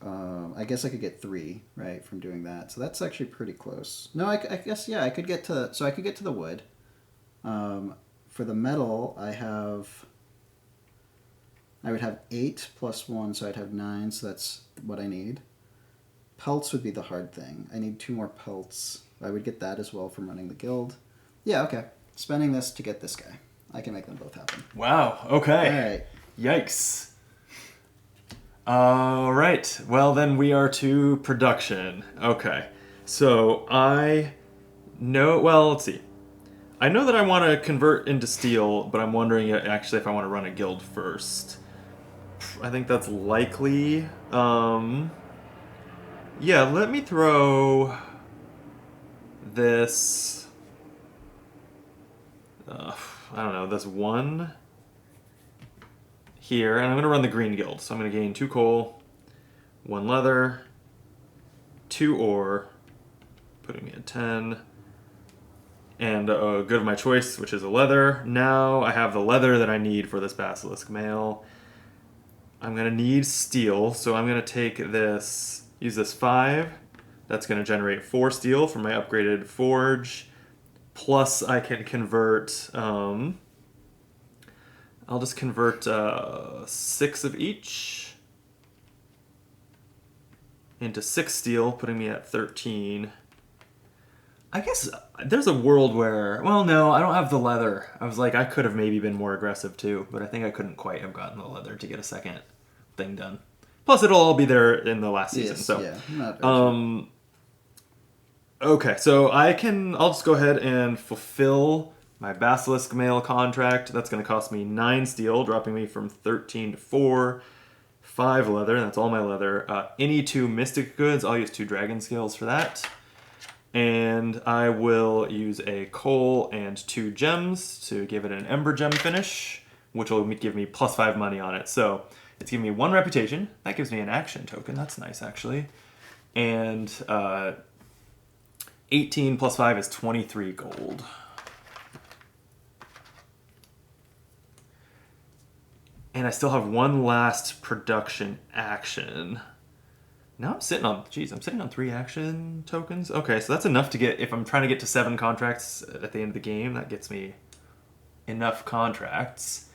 I guess I could get 3, right, from doing that. So that's actually pretty close. No, I guess, yeah, I could get to... So I could get to the wood. For the metal, I would have 8 plus 1, so I'd have 9, so that's what I need. Pelts would be the hard thing. I need 2 more pelts. I would get that as well from running the guild. Yeah, okay. Spending this to get this guy. I can make them both happen. Wow, okay. All right. Yikes. All right. Well, then we are to production. Okay. So I know... Well, let's see. I know that I want to convert into steel, but I'm wondering actually if I want to run a guild first. I think that's likely. Yeah, let me throw this... I don't know, this 1... here, and I'm going to run the green guild. So I'm going to gain 2 coal, 1 leather, 2 ore, putting me at 10, and a good of my choice, which is a leather. Now I have the leather that I need for this basilisk mail. I'm going to need steel, so I'm going to take this, use this 5. That's going to generate 4 steel for my upgraded forge. Plus I can convert... I'll just convert 6 of each into 6 steel, putting me at 13. I guess there's a world where... Well, no, I don't have the leather. I was like, I could have maybe been more aggressive too, but I think I couldn't quite have gotten the leather to get a second thing done. Plus, it'll all be there in the last season. Yes, So, yeah, not urgent. Okay, so I'll just go ahead and fulfill my Basilisk Mail contract. That's going to cost me 9 steel, dropping me from 13 to 4. 5 leather, and that's all my leather. Any 2 Mystic Goods, I'll use 2 Dragon Scales for that. And I will use a coal and 2 gems to give it an Ember Gem finish, which will give me plus 5 money on it. So it's giving me 1 reputation. That gives me an action token. That's nice, actually. And 18 plus 5 is 23 gold. And I still have one last production action. Now I'm sitting on 3 action tokens. Okay, so that's enough to get, if I'm trying to get to 7 contracts at the end of the game, that gets me enough contracts.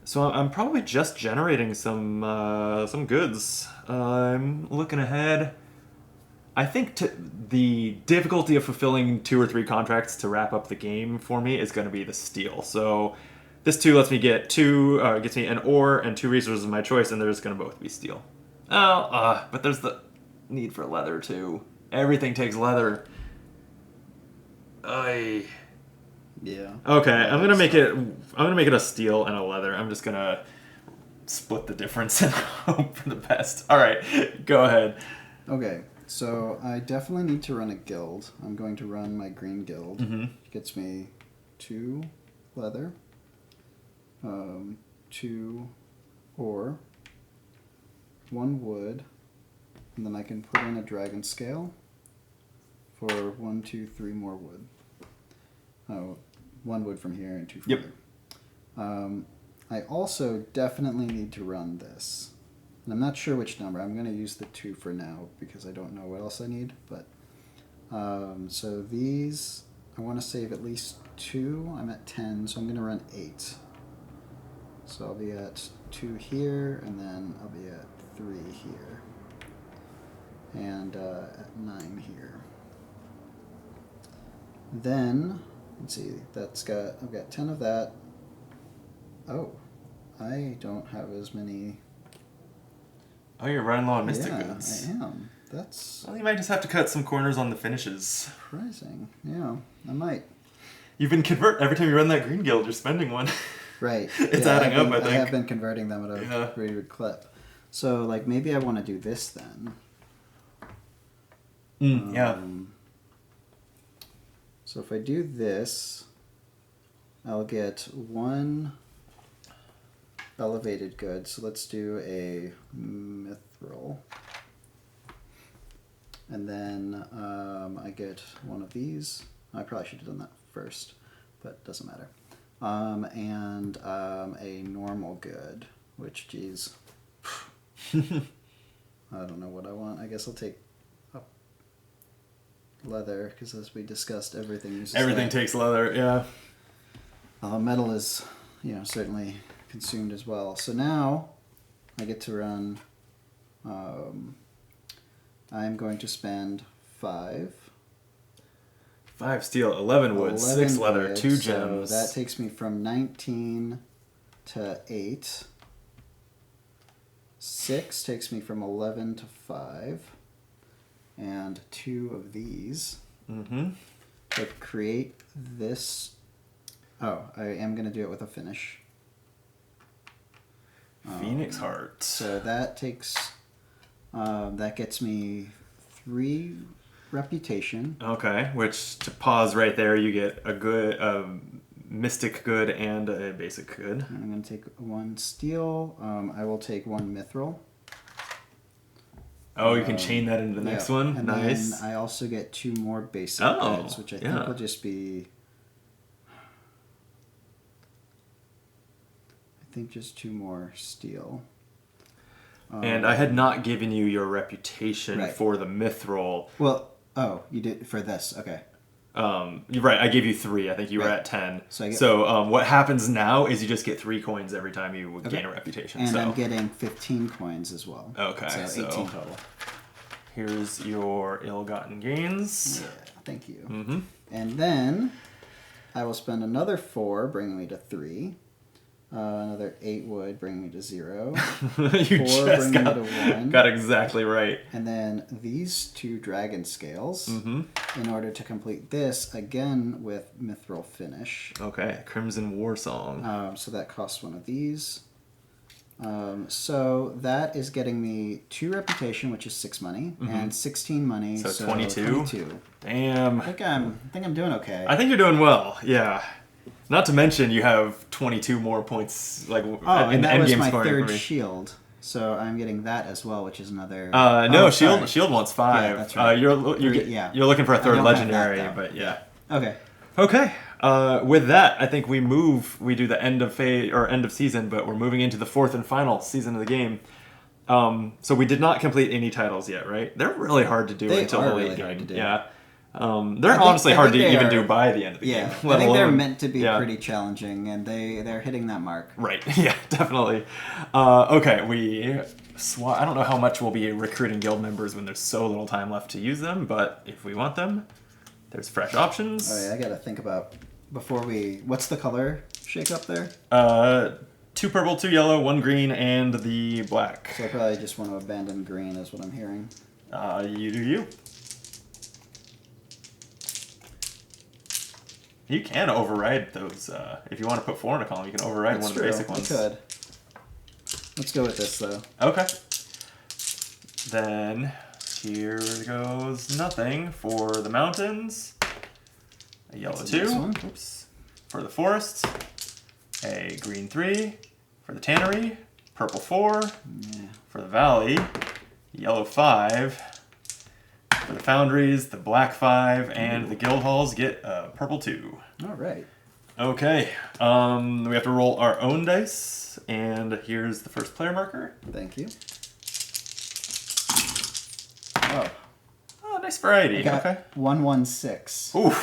So I'm probably just generating some goods. I'm looking ahead. I think the difficulty of fulfilling 2 or 3 contracts to wrap up the game for me is going to be the steel. So this 2 lets me get gets me an ore and 2 resources of my choice, and they're just going to both be steel. But there's the need for leather too. Everything takes leather. Yeah. Okay, I'm gonna make it a steel and a leather. I'm just gonna split the difference and hope for the best. All right, go ahead. Okay, so I definitely need to run a guild. I'm going to run my green guild. Mm-hmm. Gets me 2 leather, 2 ore, 1 wood, and then I can put in a dragon scale for 1, 2, 3 more wood. Oh, 1 wood from here and 2 from Yep. here. I also definitely need to run this. And I'm not sure which number. I'm going to use the 2 for now because I don't know what else I need. But so these, I want to save at least 2. I'm at 10, so I'm going to run 8. So I'll be at 2 here, and then I'll be at 3 here. And at 9 here. Then, let's see, I've got 10 of that. Oh, I don't have as many. Oh, you're running low on mystic goods. I am. That's Well, you might just have to cut some corners on the finishes. surprising. Yeah, I might. You've been every time you run that green guild, you're spending one. Right. It's adding up, I think. I have been converting them at a pretty good clip. So, like, maybe I want to do this then. Yeah. So if I do this, I'll get 1 elevated good. So let's do a mithril. And then I get 1 of these. I probably should have done that first, but it doesn't matter. And a normal good, which, geez, I don't know what I want. I guess I'll take leather, because as we discussed, everything Takes leather, yeah. Metal is, certainly consumed as well. So now I get to run. I'm going to spend 5. 5 steel, 11 wood, 6 leather, wood, 2 so gems. that takes me from 19 to 8. 6 takes me from 11 to 5. And 2 of these. Mm-hmm. But create this. Oh, I am going to do it with a finish. Phoenix Heart. So that takes. That gets me 3 reputation. Okay, which, to pause right there, you get a good, mystic good and a basic good. And I'm going to take 1 steel. I will take 1 mithril. Oh, you can chain that into the next one? And nice. then I also get 2 more basic goods, which I think will just be. I think just 2 more steel. And I had not given you your reputation for the mithril. Well, you did for this. Okay. You're right. I gave you 3. I think you were at 10. So, what happens now is you just get 3 coins every time you gain a reputation. And I'm getting 15 coins as well. Okay. So 18 total. Here's your ill-gotten gains. Yeah, thank you. Mm-hmm. And then I will spend another 4, bringing me to 3. Another 8 wood, bringing me to 0. You 4 just bringing me to 1. got exactly right. And then these 2 dragon scales, Mm-hmm. in order to complete this, again with mithril finish. Okay, Crimson War Song. So that costs 1 of these. So that is getting me 2 reputation, which is 6 money, and 16 money. So 22? Damn. I think I'm doing okay. I think you're doing well, yeah. Not to mention you have 22 more points, like in and the that end was game my scoring 3rd for me. shield. So I'm getting that as well, which is another. No, sorry. shield wants 5. Yeah, that's right. You're looking for a 3rd don't have that, legendary, though. but yeah. Okay. Okay. With that, I think we do the end of phase or end of season, but we're moving into the fourth and final season of the game. So we did not complete any titles yet, right? They're really hard to do They until are the late really game. hard to do. Yeah. They're honestly hard to even do by the end of the Yeah, game. I think they're alone- meant to be yeah. pretty challenging, and they're hitting that mark. Right. Yeah, definitely. Okay, I don't know how much we'll be recruiting guild members when there's so little time left to use them, but if we want them, there's fresh options. Oh yeah, I gotta think about before we. What's the color shake up there? 2 purple, 2 yellow, 1 green, and the black. So I probably just want to abandon green, is what I'm hearing. You do you. You can override those. If you want to put 4 in a column, you can override one of the basic ones. I could. Let's go with this, though. Okay. Then, here goes nothing for the mountains. A yellow That's a nice 2. one. Oops. For the forests. A green 3. For the tannery. Purple 4. Yeah. For the valley. Yellow 5. For the foundries, the black 5, and the guild halls get a purple 2. All right. Okay, we have to roll our own dice, and here's the first player marker. Thank you. Oh, Oh, nice variety. I got Okay. 116. Ooh.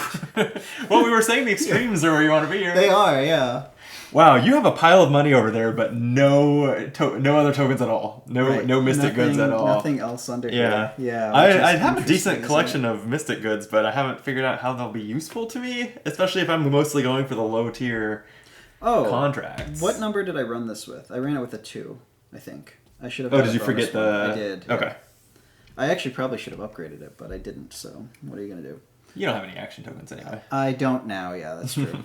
Well, we were saying the extremes are where you want to be here. They are, yeah. Wow, you have a pile of money over there, but no other tokens at all. No Right. no mystic goods at all. Nothing else under Yeah. here. Yeah. I have a decent collection of mystic goods, but I haven't figured out how they'll be useful to me, especially if I'm mostly going for the low tier contracts. What number did I run this with? I ran it with a 2, I think. I should have. Oh, had did a you bonus forget one. the... I did. Yeah. Okay. I actually probably should have upgraded it, but I didn't, so what are you going to do? You don't have any action tokens anyway. I don't now, yeah, that's true.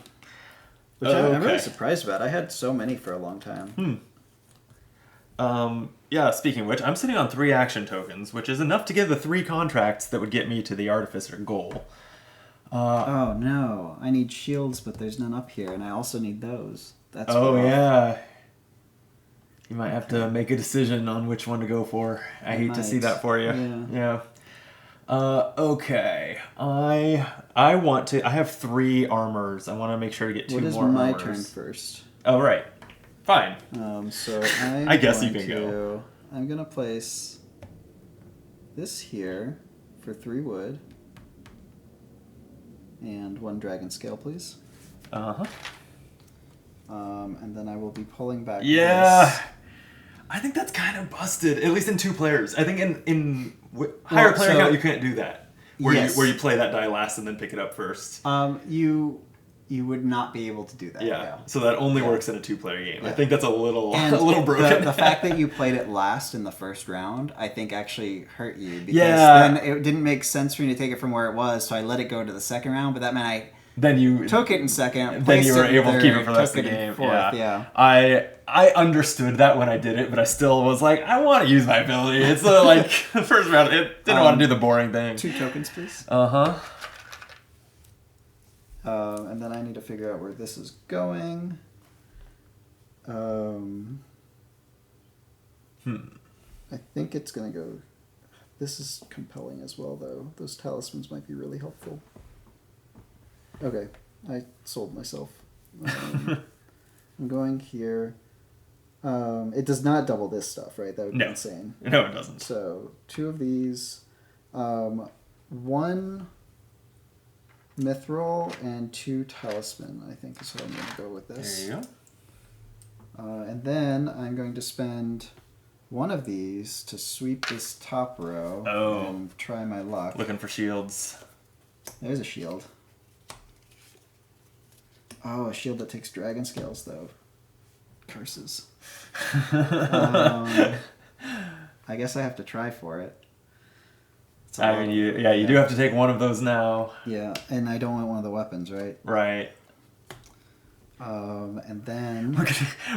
Which I'm really surprised about. I had so many for a long time. Yeah, speaking of which, I'm sitting on 3 action tokens, which is enough to get the 3 contracts that would get me to the Artificer goal. Oh no, I need shields, but there's none up here, and I also need those. That's Oh, rough. yeah. You might have to make a decision on which one to go for. I hate to see might. that for you. Yeah. Okay. I have 3 armors. I want to make sure to get 2 What is more my armors. turn first? Oh, right. Fine. So I guess you can go. I'm gonna place this here for 3 wood and 1 dragon scale, please. Uh-huh. And then I will be pulling back. Yeah. This. I think that's kind of busted, at least in 2 players. I think in higher player count, you can't do that. Where you play that die last and then pick it up first. You would not be able to do that. Yeah. So that only works in a 2-player game. Yeah. I think that's a little And a little broken. The fact that you played it last in the first round, I think actually hurt you because Yeah. then it didn't make sense for me to take it from where it was, so I let it go to the second round. But that meant I then you took it in second. Then placed you were it in able to keep it third, for the rest took of the it in game. fourth, Yeah. I understood that when I did it, but I still was like, I want to use my ability. It's like the first round. It didn't want to do the boring thing. 2 tokens, please. Uh-huh. And then I need to figure out where this is going. I think it's going to go... This is compelling as well, though. Those talismans might be really helpful. Okay, I sold myself. I'm going here. It does not double this stuff, right? That would be insane. No, it doesn't. So, 2 of these. 1... Mithril and 2 talisman, I think is how I'm going to go with this. There you go. And then I'm going to spend 1 of these to sweep this top row and try my luck. Looking for shields. There's a shield. Oh, a shield that takes dragon scales, though. Curses. I guess I have to try for it. I mean, you do have to take 1 of those now. Yeah, and I don't want one of the weapons, right? Right. And then...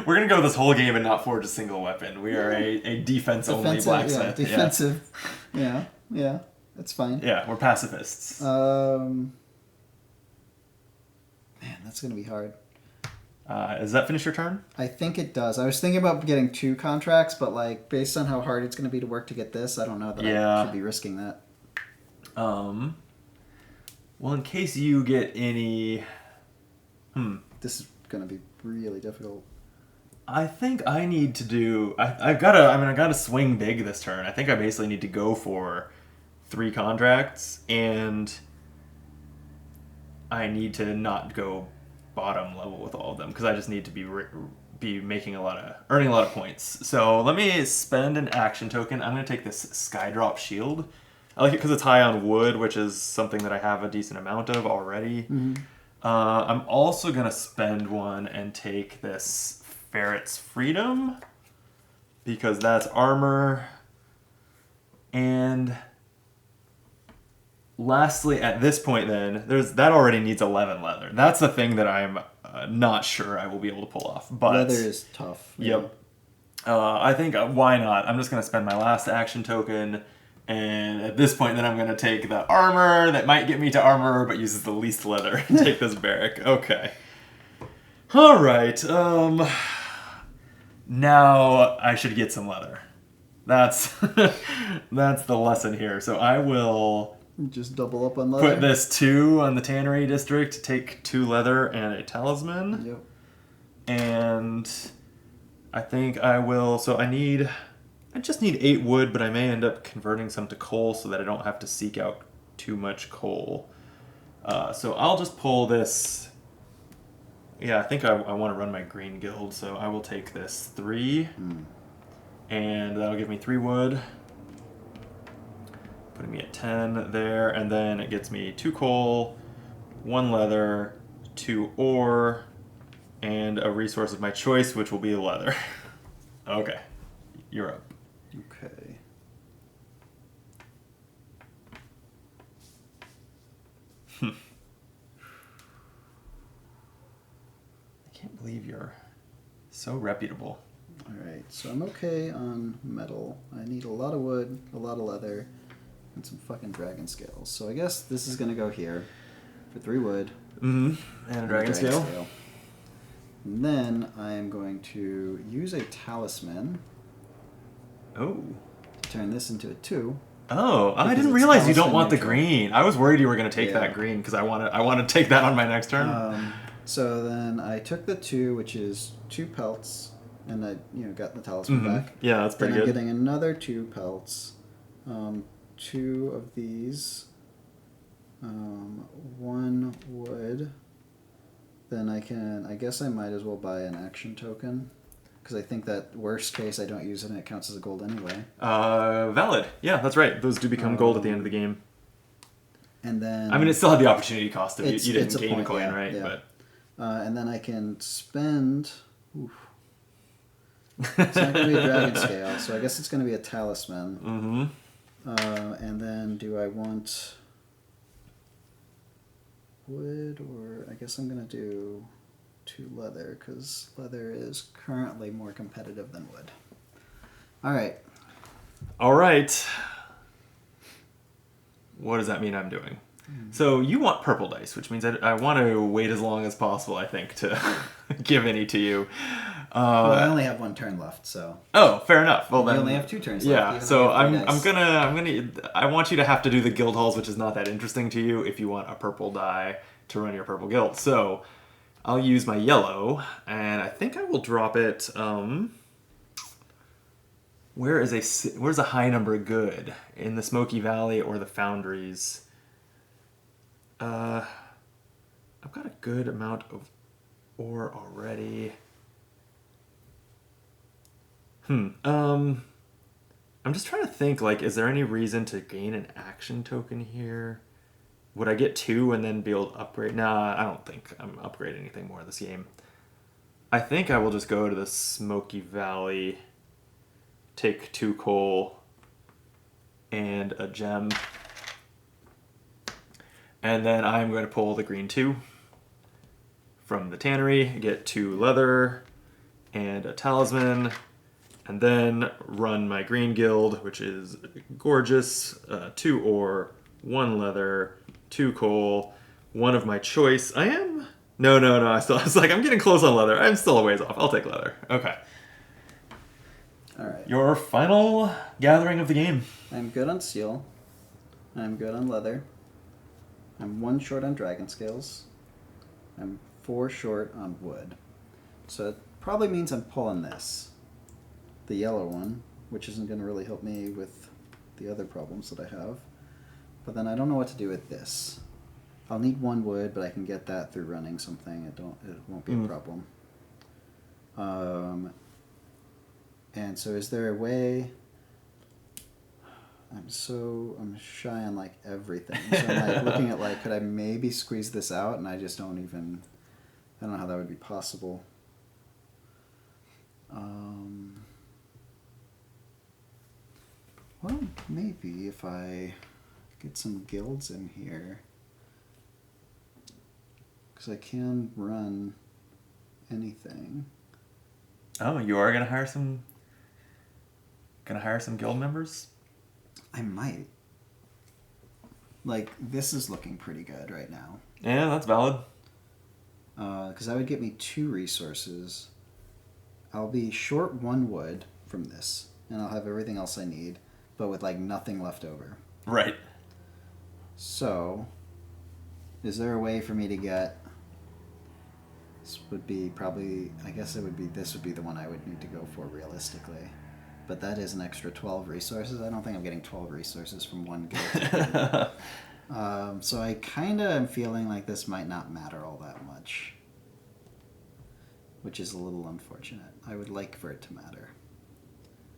We're gonna go this whole game and not forge a single weapon. We are a defense-only blacksmith. Yeah, defensive. Yeah, that's fine. Yeah, we're pacifists. Man, that's going to be hard. Does that finish your turn? I think it does. I was thinking about getting 2 contracts, but like based on how hard it's going to be to work to get this, I don't know that I should be risking that. Well, in case you get any This is going to be really difficult. I think I need to do. I gotta swing big this turn. I think I basically need to go for 3 contracts, and I need to not go bottom level with all of them because I just need to be making earning a lot of points. So let me spend an action token. I'm gonna take this Skydrop Shield. I like it because it's high on wood, which is something that I have a decent amount of already. I'm also gonna spend one and take this Ferret's Freedom because that's armor. And lastly, at this point, then that already needs 11 leather. That's the thing that I'm not sure I will be able to pull off. But leather is tough. Yep. I think why not? I'm just gonna spend my last action token. And at this point, then I'm going to take the armor that might get me to armor, but uses the least leather and take this barrack. Okay. All right. Now I should get some leather. That's that's the lesson here. So I will just double up on leather. Put this 2 on the Tannery District, take 2 leather and a talisman. Yep. And I think I will. So I just need 8 wood, but I may end up converting some to coal so that I don't have to seek out too much coal. So I'll just pull this. Yeah, I think I want to run my green guild, so I will take this 3. And that'll give me 3 wood. Putting me at 10 there, and then it gets me 2 coal, 1 leather, 2 ore, and a resource of my choice, which will be leather. Okay, you're up. Okay. I can't believe you're so reputable. Alright, so I'm okay on metal. I need a lot of wood, a lot of leather, and some fucking dragon scales. So I guess this is going to go here for 3 wood. And a dragon scale. And then I'm going to use a talisman. Oh. To turn this into a 2. Oh, I didn't realize you don't want the green. I was worried you were going to take that green because I want to take that on my next turn. So then I took the 2, which is 2 pelts, and I got the talisman back. Yeah, that's pretty good. I'm getting another 2 pelts, 2 of these, 1 wood. Then I guess I might as well buy an action token. Because I think that worst case I don't use it and it counts as a gold anyway. Valid. Yeah, that's right. Those do become gold at the end of the game. And then... I mean, it still had the opportunity cost of you didn't gain a coin, right? Yeah. But and then I can spend... Oof. It's not going to be a dragon scale, so I guess it's going to be a talisman. And then do I want wood, or I guess I'm going to do 2 leather, because leather is currently more competitive than wood. All right. What does that mean I'm doing? So you want purple dice, which means I want to wait as long as possible, I think, to give any to you. Well, I only have 1 turn left, so. Oh, fair enough. Well, then you only have 2 turns left. Yeah, so I want you to have to do the guild halls, which is not that interesting to you if you want a purple die to run your purple guild. So I'll use my yellow, and I think I will drop it. Where's a high number good? In the Smoky Valley or the Foundries? I've got a good amount of ore already. I'm just trying to think, like, is there any reason to gain an action token here? Would I get 2 and then be able to upgrade? Nah, I don't think I'm upgrading anything more this game. I think I will just go to the Smoky Valley, take 2 coal and a gem, and then I'm going to pull the green 2 from the tannery, get 2 leather and a talisman, and then run my green guild, which is gorgeous. 2 ore, 1 leather, 2 coal, 1 of my choice. No. I was like, I'm getting close on leather. I'm still a ways off. I'll take leather. Okay. All right. Your final gathering of the game. I'm good on steel. I'm good on leather. I'm 1 short on dragon scales. I'm 4 short on wood. So it probably means I'm pulling this. The yellow one, which isn't going to really help me with the other problems that I have. But then I don't know what to do with this. I'll need 1 wood, but I can get that through running something. It won't be a problem. And so is there a way... I'm shy on like everything. So I'm like looking at like, could I maybe squeeze this out? And I just don't know how that would be possible. Well, maybe if I get some guilds in here, because I can run anything. Oh, you are gonna hire some guild members? I might. Like, this is looking pretty good right now. Yeah, that's valid. Because that would get me 2 resources. I'll be short 1 wood from this, and I'll have everything else I need, but with, like, nothing left over. Right. So, is there a way for me to get... This would be probably... I guess this would be the one I would need to go for realistically. But that is an extra 12 resources. I don't think I'm getting 12 resources from 1 guild. So I kind of am feeling like this might not matter all that much. Which is a little unfortunate. I would like for it to matter.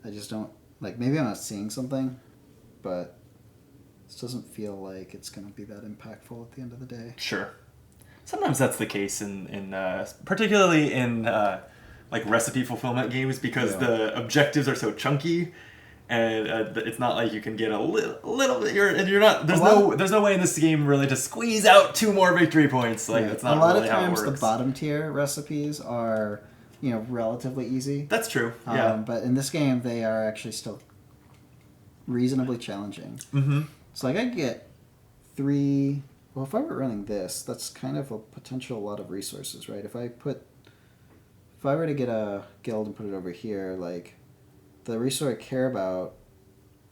I just don't... Like, maybe I'm not seeing something, but this doesn't feel like it's going to be that impactful at the end of the day. Sure. Sometimes that's the case in particularly in... like recipe fulfillment games, because the objectives are so chunky, and it's not like you can get a little bit. You're not. There's no way in this game really to squeeze out 2 more victory points. Like that's not really how it works. A lot of times the bottom tier recipes are relatively easy. That's true. Yeah. But in this game they are actually still reasonably challenging. Mm-hmm. So like I get 3. Well, if I were running this, that's kind of a potential lot of resources, right? If I were to get a guild and put it over here, like, the resource I care about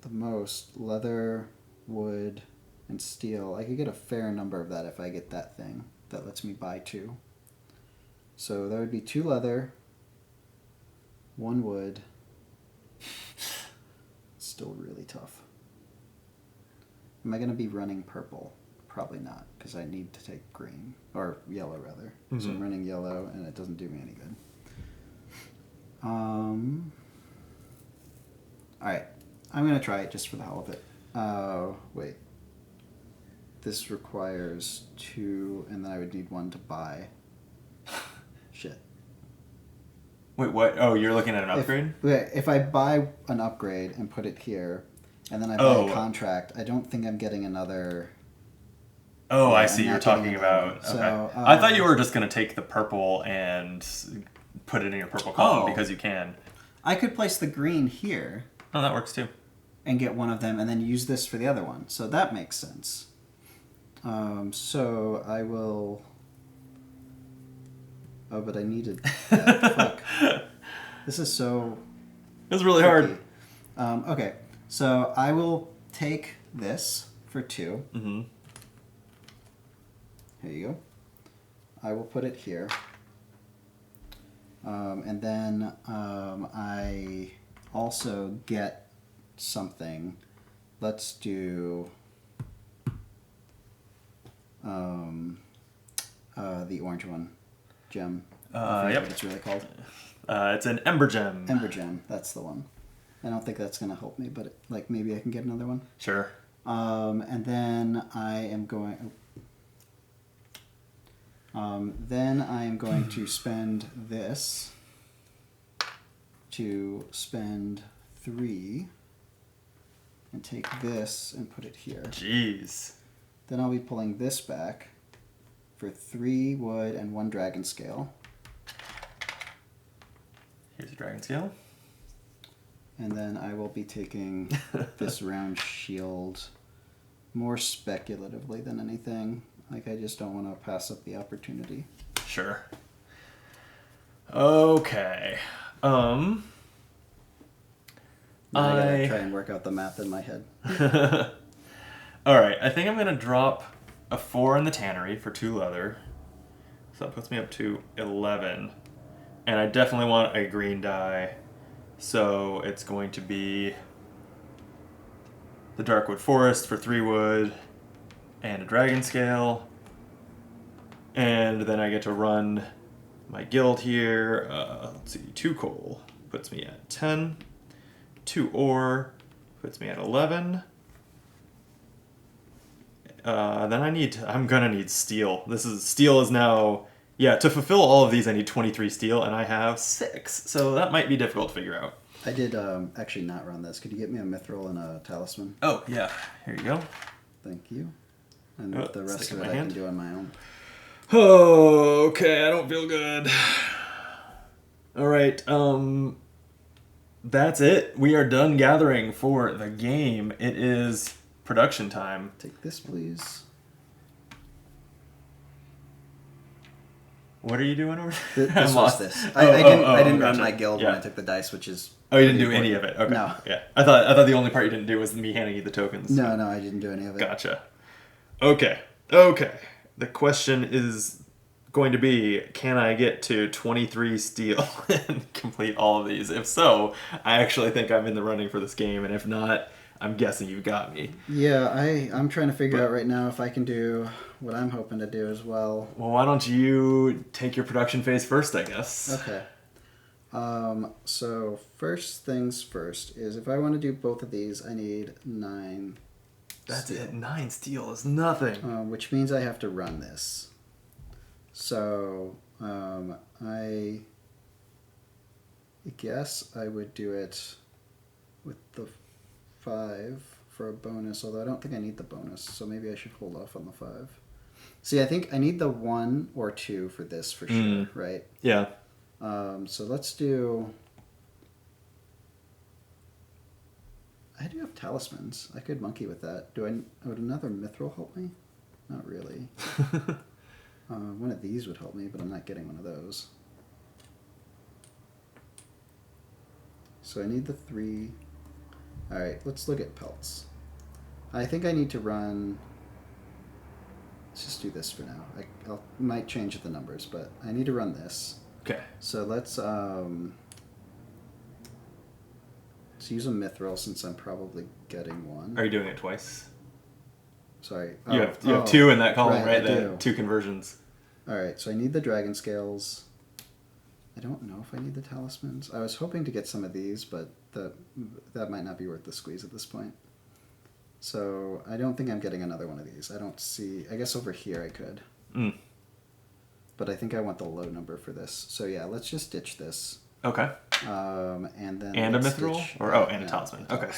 the most, leather, wood, and steel, I could get a fair number of that if I get that thing that lets me buy 2. So that would be 2 leather, 1 wood. Still really tough. Am I going to be running purple? Probably not, because I need to take green, or yellow rather. Mm-hmm. So I'm running yellow, and it doesn't do me any good. Alright, I'm going to try it just for the hell of it. Wait. This requires 2, and then I would need 1 to buy. Shit. Wait, what? Oh, you're looking at an upgrade? If I buy an upgrade and put it here, and then I buy a contract, I don't think I'm getting another... Oh, I see. You're talking about... Okay. So, I thought you were just going to take the purple and put it in your purple column because you can. I could place the green here. Oh, that works too. And get one of them and then use this for the other one. So that makes sense. So I will... Oh, but I needed that. Fuck. This is so... It was really tricky. hard. Okay, so I will take this for 2. Mm-hmm. Here you go. I will put it here. And then I also get something. Let's do the orange one. Gem. I forget what it's really called. It's an Ember Gem. Ember Gem, that's the one. I don't think that's going to help me, but like maybe I can get another one. Sure. And then I am going... then I am going to spend this to spend 3 and take this and put it here. Jeez. Then I'll be pulling this back for 3 wood and 1 dragon scale. Here's a dragon scale. And then I will be taking this round shield more speculatively than anything. Like, I just don't want to pass up the opportunity. Sure. Okay. I gotta try and work out the math in my head. Alright, I think I'm going to drop a 4 in the tannery for 2 leather. So that puts me up to 11. And I definitely want a green die. So it's going to be the Darkwood Forest for 3 wood and a Dragon Scale. And then I get to run my guild here. Let's see, 2 coal puts me at 10. 2 ore puts me at 11. Then I'm gonna need steel. Steel is now, yeah, to fulfill all of these I need 23 steel and I have 6. So that might be difficult to figure out. I did actually not run this. Could you get me a mithril and a talisman? Oh, yeah. Here you go. Thank you. And Oh, the rest stick of in it my I hand. can do on my own. Oh, okay, I don't feel good. All right, that's it. We are done gathering for the game. It is production time. Take this, please. What are you doing over there? This I'm was lost. this. Oh, I didn't run gotcha. my guild when Yeah. I took the dice, which is... Oh, you didn't do pretty any important. of it? Okay. No. Yeah. I thought the only part you didn't do was me handing you the tokens. No, I didn't do any of it. Gotcha. Okay. The question is going to be, can I get to 23 steel and complete all of these? If so, I actually think I'm in the running for this game, and if not, I'm guessing you've got me. Yeah, I'm trying to figure out right now if I can do what I'm hoping to do as well. Well, why don't you take your production phase first, I guess. Okay. So first things first is if I want to do both of these, I need 9 That's steel. it. 9 steel is nothing. Which means I have to run this. So I guess I would do it with the 5 for a bonus, although I don't think I need the bonus, so maybe I should hold off on the 5. See, I think I need the 1 or 2 for this for sure, right? Yeah. So let's do... I do have talismans. I could monkey with that. Would another mithril help me? Not really. One of these would help me, but I'm not getting one of those. So I need the 3. Alright, let's look at pelts. I think I need to run... Let's just do this for now. I might change the numbers, but I need to run this. Okay. So let's use a mithril since I'm probably getting one. Are you doing it twice? Sorry. You have 2 in that column, right? I do. 2 conversions. Alright, so I need the dragon scales. I don't know if I need the talismans. I was hoping to get some of these, but that might not be worth the squeeze at this point. So I don't think I'm getting another one of these. I don't see... I guess over here I could. But I think I want the low number for this. So yeah, let's just ditch this. Okay. And then... And a mithril? And a talisman. Okay.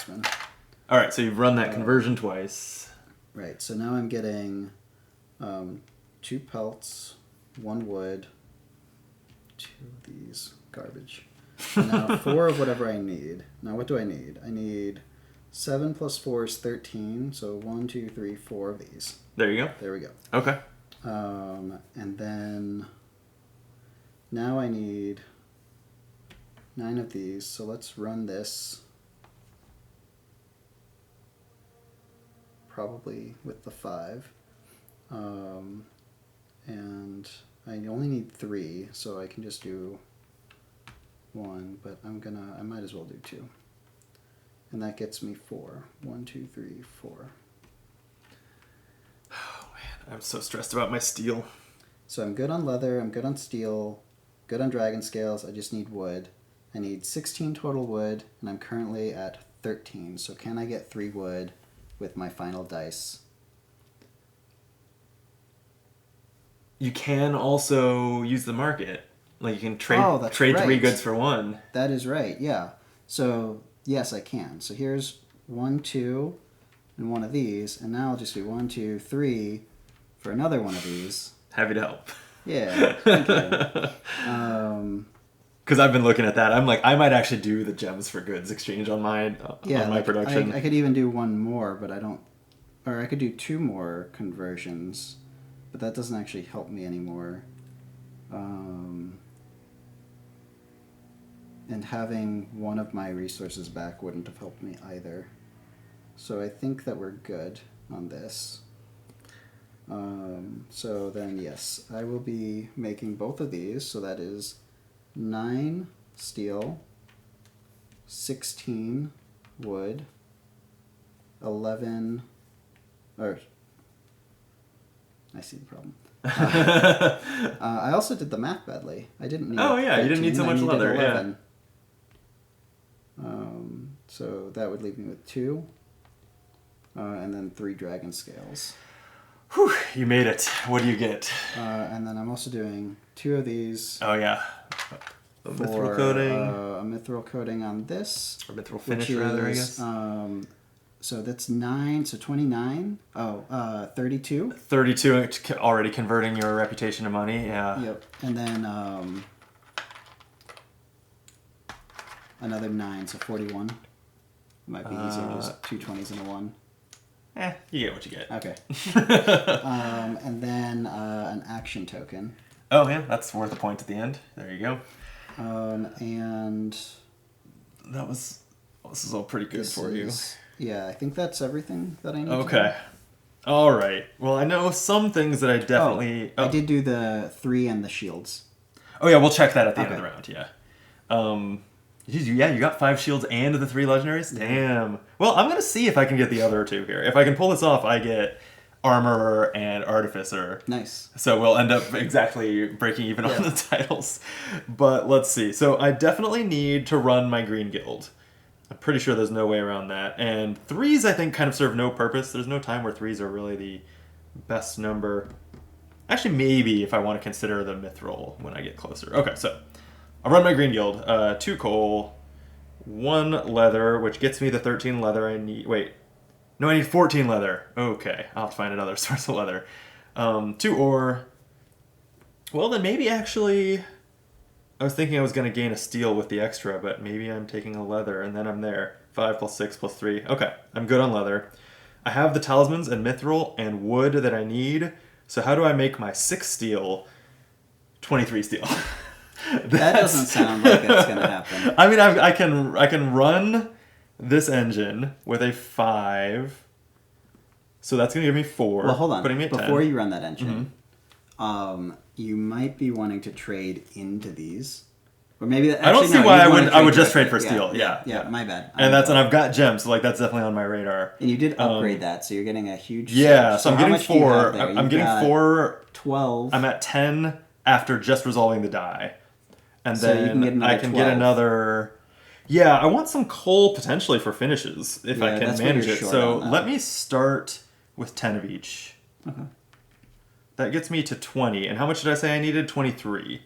Alright, so you've run that conversion twice. Right, so now I'm getting 2 pelts, 1 wood, 2 of these. Garbage. And now 4 of whatever I need. Now what do I need? I need 7 plus 4 is 13, so 1, 2, 3, 4 of these. There you go. There we go. Okay. And then now I need 9 of these, so let's run this probably with the 5. And I only need 3, so I can just do 1, but I might as well do 2. And that gets me 4. 1, 2, 3, 4. Oh man, I'm so stressed about my steel. So I'm good on leather, I'm good on steel, good on dragon scales, I just need wood. I need 16 total wood, and I'm currently at 13. So can I get 3 wood with my final dice? You can also use the market. Like you can trade that's trade 3 right. goods for 1. That is right, yeah. So yes, I can. So here's 1, 2, and 1 of these, and now I'll just do 1, 2, 3 for another one of these. Happy to help. Yeah, thank you. Because I've been looking at that. I'm like, I might actually do the gems for goods exchange on my production. I could even do 1 more, but I don't... Or I could do 2 more conversions, but that doesn't actually help me anymore. And having one of my resources back wouldn't have helped me either. So I think that we're good on this. So then, yes, I will be making both of these. So that is 9 steel, 16 wood, 11. Or I see the problem. I also did the math badly. I didn't need. Oh yeah, you didn't need so much leather. 11. So that would leave me with 2, and then 3 dragon scales. Whew, you made it. What do you get? And then I'm also doing 2 of these. Oh yeah, For, mithril coating. A mithril coating on this. Or mithril finish, rather, I guess. So that's 9, so 29. 32. 32, already converting your reputation to money, yeah. Yep. And then another 9, so 41. Might be easier, just 2 20s and a 1. You get what you get. Okay. And then an action token. Oh yeah, that's worth a point at the end. There you go. And This is all pretty good for you. Yeah, I think that's everything that I need to Okay. All right. Well, I know some things that I definitely... I did do the 3 and the shields. Oh, yeah, we'll check that at the end of the round, yeah. You got 5 shields and the 3 legendaries? Damn. Well, I'm going to see if I can get the other 2 here. If I can pull this off, I get Armorer and Artificer. Nice. So we'll end up exactly breaking even on the titles. But let's see. So I definitely need to run my Green Guild. I'm pretty sure there's no way around that. And 3s, I think, kind of serve no purpose. There's no time where 3s are really the best number. Actually, maybe if I want to consider the mithril when I get closer. Okay, so I'll run my Green Guild. 2 coal, 1 leather, which gets me the 13 leather I need. Wait. No, I need 14 leather. Okay, I'll have to find another source of leather. 2 ore. Well, then maybe actually... I was thinking I was going to gain a steel with the extra, but maybe I'm taking a leather, and then I'm there. 5 plus 6 plus 3. Okay, I'm good on leather. I have the talismans and mithril and wood that I need, so how do I make my 6 steel 23 steel? That doesn't sound like it's going to happen. I mean, I can run this engine with a 5, so that's going to give me 4. Well, hold on. Putting me at Before 10. you run that engine, you might be wanting to trade into these, or maybe I don't see why I would just trade for steel. Yeah, my bad. And I've got gems, so like that's definitely on my radar. And you did upgrade that, so you're getting a huge. Yeah, so I'm how getting much do you 4. have there? I'm getting 4. 12. I'm at 10 after just resolving the die, and So you can get then another I can 12. get another. Yeah, I want some coal potentially for finishes if I can that's what manage you're it. short So on that. let me start with 10 of each. Okay. That gets me to 20. And how much did I say I needed? 23.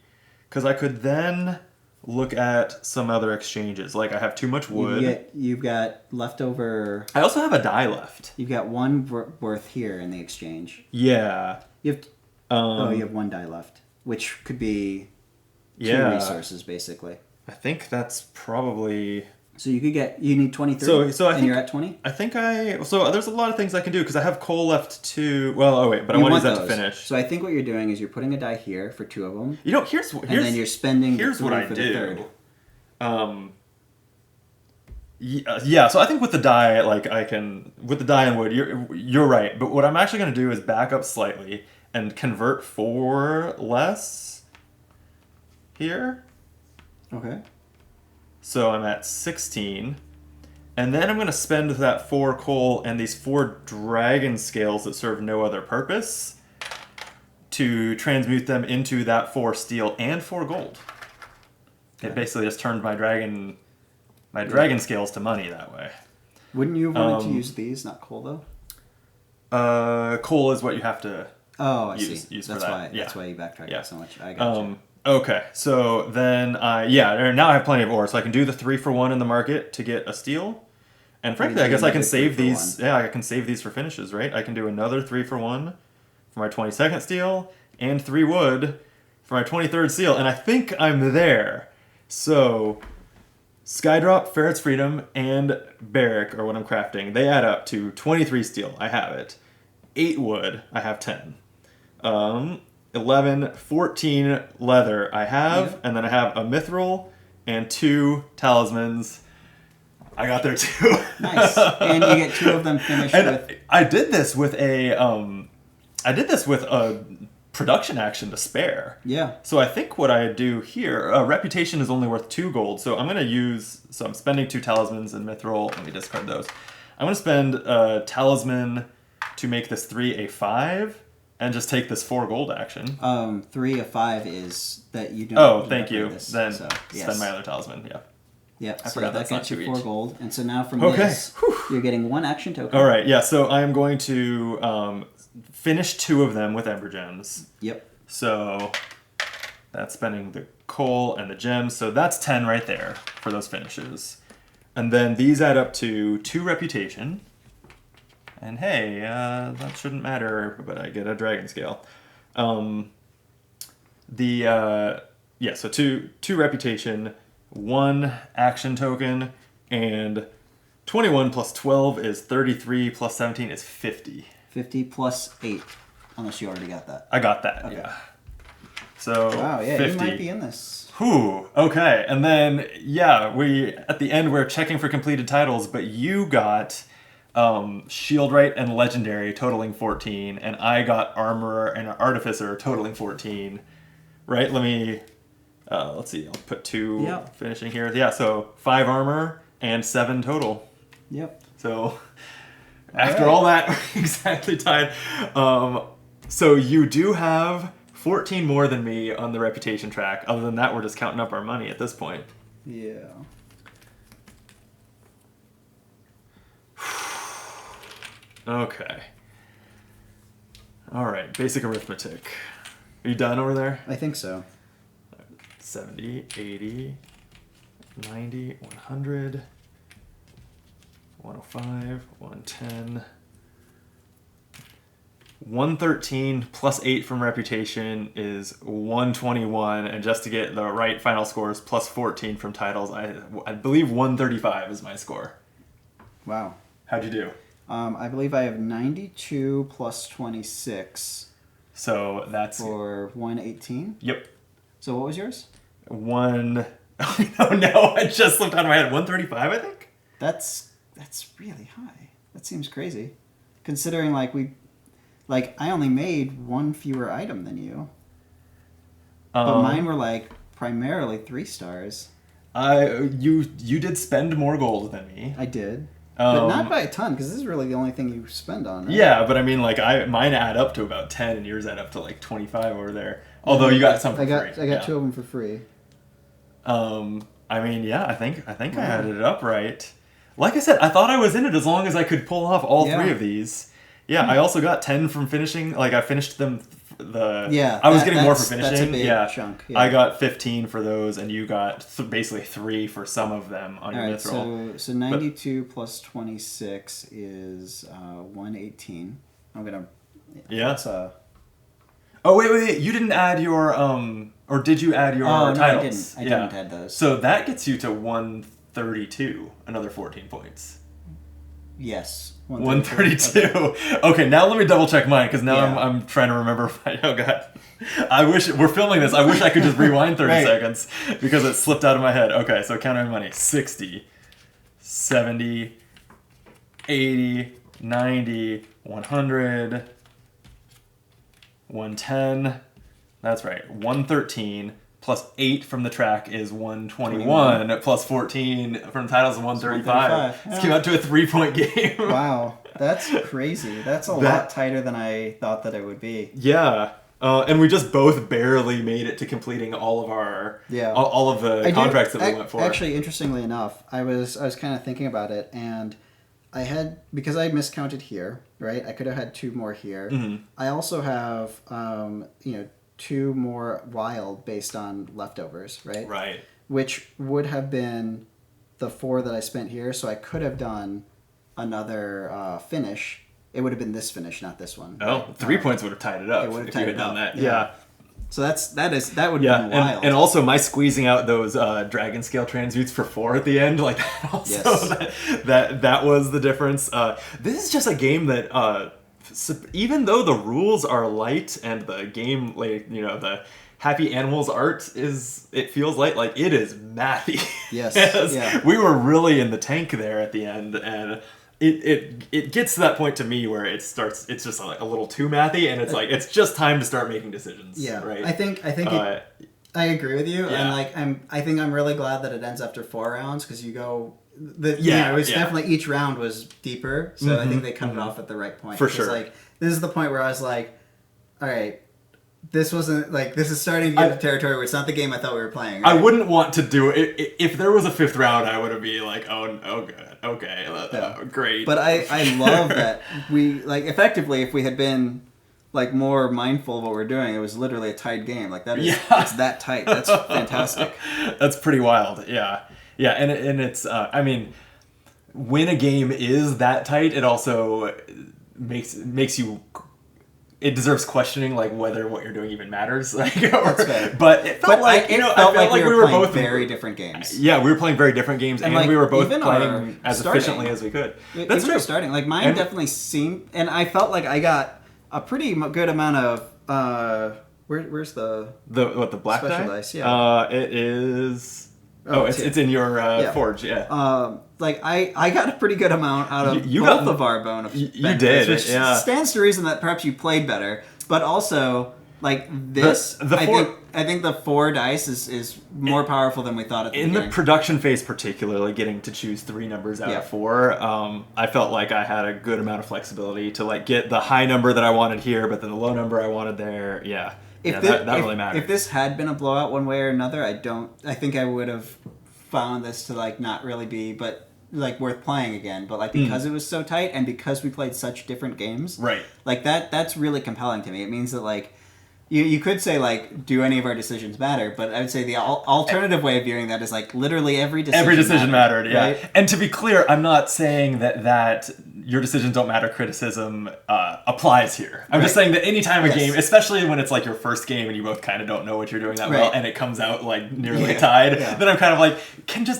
Because I could then look at some other exchanges. Like I have too much wood. You've got leftover. I also have a die left. You've got 1 worth here in the exchange. Yeah. You have. You have 1 die left, which could be 2 resources basically. I think that's probably... So you need 23. So I think you're at 20. I think so there's a lot of things I can do because I have coal left too. Well, oh wait, but I want to use that to finish. So I think what you're doing is you're putting a die here for 2 of them. Here's and then you're spending. Here's the what 3 I for do. The 3rd. Yeah. So I think with the die, with the die and wood, you're right. But what I'm actually going to do is back up slightly and convert 4 less here. Okay. So I'm at 16. And then I'm going to spend that 4 coal and these 4 dragon scales that serve no other purpose to transmute them into that 4 steel and 4 gold. It basically just turned my dragon scales to money that way. Wouldn't you have wanted to use these, not coal though? Coal is what you have to I use see. for that. That's why you backtracked so much. I Gotcha. gotcha. Okay, so then, now I have plenty of ore, so I can do the 3 for 1 in the market to get a steel. And frankly, I guess I can save these. Yeah, I can save these for finishes, right? I can do another 3 for 1 for my 22nd steel, and 3 wood for my 23rd steel, and I think I'm there. So, Skydrop, Ferret's Freedom, and Barrack are what I'm crafting. They add up to 23 steel. I have it. 8 wood. I have 10. 11, 14 leather I have, and then I have a mithril and 2 talismans. I got there too. Nice. And you get 2 of them finished with... I did this with a I did this with a production action to spare. Yeah. So I think what I do here, reputation is only worth 2 gold, so I'm I'm spending 2 talismans and mithril. Let me discard those. I'm going to spend a talisman to make this 3 a 5, and just take this 4 gold action. 3 of 5 is that you don't. Oh, thank you. This, then so, yes. spend my other talisman, yeah. Yep, I so forgot that that's not gets you 2 4 each. gold. And so now from Okay. this, you're getting 1 action token. All right, yeah, so I am going to finish 2 of them with Ember Gems. Yep. So that's spending the coal and the gems. So that's 10 right there for those finishes. And then these add up to 2 reputation. And hey, that shouldn't matter, but I get a dragon scale. So 2 reputation, 1 action token, and 21 plus 12 is 33 plus 17 is 50. 50 plus 8, unless you already got that. I got that, Okay. yeah. So Wow, yeah, 50. you might be in this. Whew, okay. And then, yeah, at the end, we're checking for completed titles, but you got Shieldwright and Legendary totaling 14, and I got Armorer and Artificer totaling 14. Right? Let me, let's see, I'll put 2 finishing here. Yeah, so 5 armor and 7 total. Yep. So after all that, exactly tied. So you do have 14 more than me on the reputation track. Other than that, we're just counting up our money at this point. Yeah. Okay. All right, basic arithmetic. Are you done over there? I think so. 70, 80, 90, 100, 105, 110, 113 plus 8 from reputation is 121, and just to get the right final scores, plus 14 from titles, I believe 135 is my score. Wow. How'd you do? I believe I have 92 plus 26 So that's... for 118. Yep. So what was yours? Oh, no, I just slipped out of my head. 135, I think? That's really high. That seems crazy. Considering, I only made 1 fewer item than you. But mine were, primarily 3 stars. You did spend more gold than me. I did. But not by a ton, because this is really the only thing you spend on, right? Yeah, but I mean, mine add up to about 10, and yours add up to 25 over there. Although you got some for free. I got 2 of them for free. I mean, yeah, I think I added it up right. Like I said, I thought I was in it as long as I could pull off all 3 of these. Yeah, I also got 10 from finishing. I finished them. I was getting more for finishing. That's a big chunk. Yeah. I got 15 for those, and you got basically 3 for some of them on your mithril. So 92 plus 26 is 118. I'm gonna. Yeah. That's Oh wait! You didn't add your or did you add your titles? I didn't add those. So that gets you to 132, another 14 points. Yes. 132. Okay, now let me double check mine, because now I'm trying to remember. Oh god, I wish we're filming this. I wish I could just rewind 30 seconds because it slipped out of my head. Okay, so count my money: 60, 70, 80, 90, 100, 110. That's right. 113 plus 8 from the track is 121 plus 14 from titles is 135. This came out to a 3-point game. Wow, that's crazy. That's a lot tighter than I thought that it would be. Yeah. And we just both barely made it to completing all of our all of the contracts that we went for. Actually, interestingly enough, I was kind of thinking about it, and I had, because I miscounted here, right? I could have had 2 more here. Mm-hmm. I also have 2 more wild based on leftovers, right? Right. Which would have been the 4 that I spent here, so I could have done another finish. It would have been this finish, not this one. Oh, right? 3 points would have tied it up. It would have tied it up. That. Yeah. So that would have been wild. And also my squeezing out those dragon scale transmutes for 4 at the end, that also that was the difference. This is just a game that even though the rules are light and the game, the Happy Animals art it feels like it is mathy. Yes. We were really in the tank there at the end, and it gets to that point to me where it's just like a little too mathy, and it's like it's just time to start making decisions. Yeah, right. I think I agree with you, Yeah. and like I think I'm really glad that it ends after 4 rounds because you go. Yeah, it was yeah. definitely each round was deeper, so I think they cut it off at the right point. For 'Cause, sure. like this is the point where I was like, all right, this wasn't like this is starting to get into territory where it's not the game I thought we were playing. I Right? wouldn't want to do it if there was a 5th round. I would be like, oh, good, okay, great. But I love that we like effectively if we had been like more mindful of what we're doing, it was literally a tight game. Like that is it's that tight. That's fantastic. That's pretty wild. Yeah, and it's I mean, when a game is that tight, it also makes you. It deserves questioning, like whether what you're doing even matters. Like, That's fair. But it felt I felt like we were both very different games. Yeah, we were playing very different games, and like, we were both even playing as starting, efficiently as we could. That's true. Starting like mine definitely seemed, and I felt like I got a pretty good amount of. Where's the black special die? dice? Yeah, it is. Oh, it's in your Forge. Yeah. Like I got a pretty good amount out of You both got- of our bonus. you benefits, did, which yeah. stands to reason that perhaps you played better, but also like this. I think the 4 dice is more powerful than we thought at the In the beginning. production phase, particularly, getting to choose 3 numbers out of 4, I felt like I had a good amount of flexibility to like get the high number that I wanted here, but then the low number I wanted there. Yeah, that really mattered. If this had been a blowout one way or another, I think I would have found this to like not really be, but like worth playing again. But like because it was so tight and because we played such different games, Right. Like that's really compelling to me. It means that like. You could say, like, do any of our decisions matter? But I would say the alternative way of viewing that is, like, literally every decision mattered, yeah. right? And to be clear, I'm not saying that your decisions don't matter criticism applies here. I'm just saying that anytime a game, especially when it's, like, your first game and you both kind of don't know what you're doing that well, and it comes out, like, nearly tied, then I'm kind of like,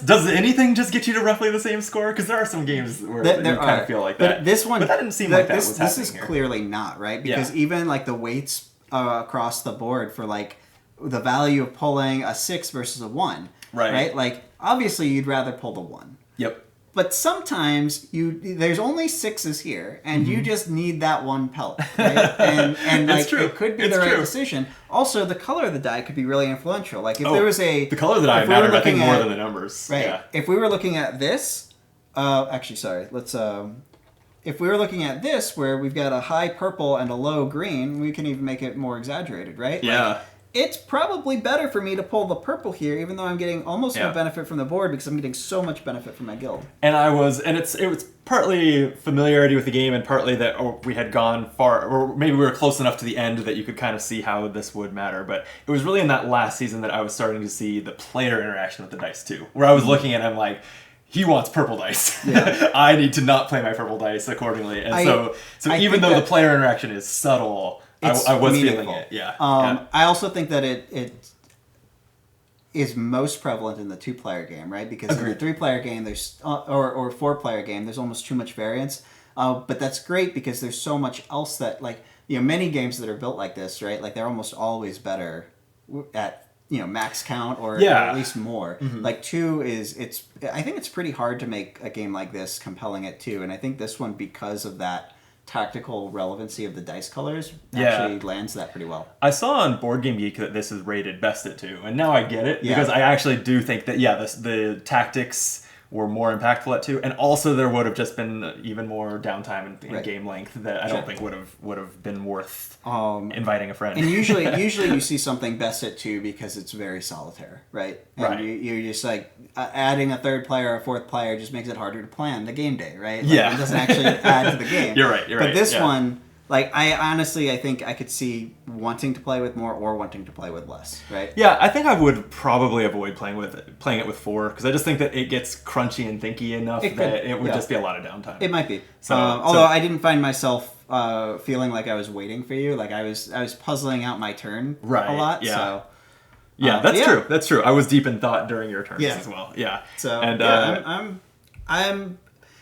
does anything just get you to roughly the same score? Because there are some games where you kind of feel like that. But this one... But that didn't seem like that was happening This is here. clearly not, right? Because even, like, the weights... across the board for like the value of pulling a 6 versus a 1, right? Like obviously you'd rather pull the 1. Yep. But sometimes there's only 6s here, and you just need that one pelt, right? And like true. it could be the right decision. Also, the color of the die could be really influential. Like if there was the color of the die mattered, I think, more than the numbers. Right. Yeah. If we were looking at this, actually, sorry, let's. If we were looking at this, where we've got a high purple and a low green, we can even make it more exaggerated, right? Yeah. Like, it's probably better for me to pull the purple here, even though I'm getting almost no benefit from the board because I'm getting so much benefit from my guild. And it was partly familiarity with the game and partly that we had gone far, or maybe we were close enough to the end that you could kind of see how this would matter. But it was really in that last season that I was starting to see the player interaction with the dice too, where I was looking at him like, he wants purple dice. Yeah. I need to not play my purple dice accordingly. And so even though the player interaction is subtle, I was meaningful. feeling it. Yeah. I also think that it is most prevalent in the 2-player game, right? Because in the 3-player game, there's or 4-player game, there's almost too much variance. But that's great because there's so much else that like many games that are built like this, right? Like they're almost always better at max count or at least more. Mm-hmm. Like 2 I think it's pretty hard to make a game like this compelling at 2, and I think this one, because of that tactical relevancy of the dice colors, actually lands that pretty well. I saw on Board Game Geek that this is rated best at 2, and now I get it because I actually do think that the tactics were more impactful at 2, and also there would have just been even more downtime in game length that I don't think would have been worth inviting a friend. And usually you see something best at 2 because it's very solitaire, right? And you're just like adding a 3rd player or a 4th player just makes it harder to plan the game day, right? Like, it doesn't actually add to the game. You're right. But this one, like, I think I could see wanting to play with more or wanting to play with less, right? Yeah, I think I would probably avoid playing it with 4 because I just think that it gets crunchy and thinky enough that it would just be a lot of downtime. It might be. Although I didn't find myself feeling like I was waiting for you, like I was puzzling out my turn a lot. Yeah. So. That's true. That's true. I was deep in thought during your turns as well. Yeah. So I'm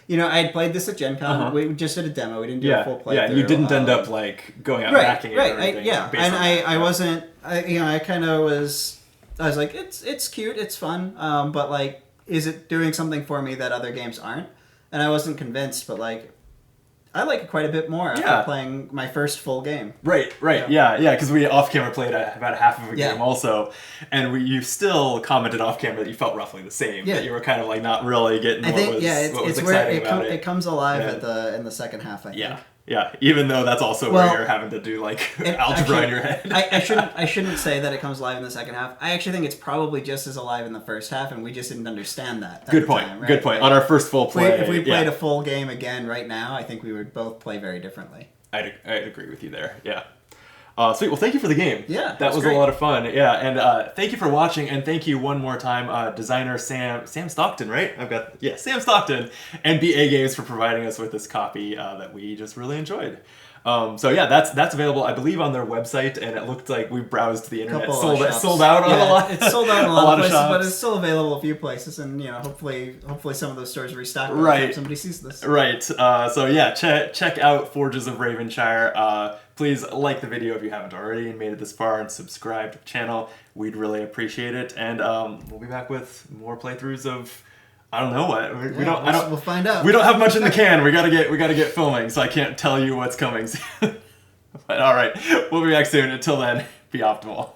I had played this at Gen Con. We just did a demo. We didn't do a full playthrough. Yeah, you didn't end up like going out backing it or anything. I wasn't. I kind of was. I was like, it's cute, it's fun, but like, is it doing something for me that other games aren't? and I wasn't convinced, but like I like it quite a bit more after playing my first full game. Right, yeah, because we off camera played about half of a game also, and you still commented off camera that you felt roughly the same. That you were kind of like not really getting what was exciting about it. It comes alive in the second half. I think. Yeah, even though that's also where you're having to do like algebra in your head. I shouldn't say that it comes alive in the second half. I actually think it's probably just as alive in the first half, and we just didn't understand that. Good point. Time, right? Good point. On our first full play, if we played a full game again right now, I think we would both play very differently. I'd agree with you there. Yeah. Sweet. Well, thank you for the game. Yeah, that was a lot of fun. Yeah, and thank you for watching, and thank you one more time, designer Sam Stockton, right? Sam Stockton, and BA Games for providing us with this copy that we just really enjoyed. So yeah, that's available, I believe, on their website, and it looked like we browsed the internet, sold out on a lot. It's sold out in a lot of places, but it's still available a few places, and hopefully some of those stores restock. Right. If somebody sees this. Right. So yeah, check out Forges of Ravenshire. Please like the video if you haven't already and made it this far, and subscribe to the channel. We'd really appreciate it, and we'll be back with more playthroughs of. I don't know what we'll find out. We don't have much in the can. We gotta get filming, so I can't tell you what's coming soon. But all right, we'll be back soon. Until then, be optimal.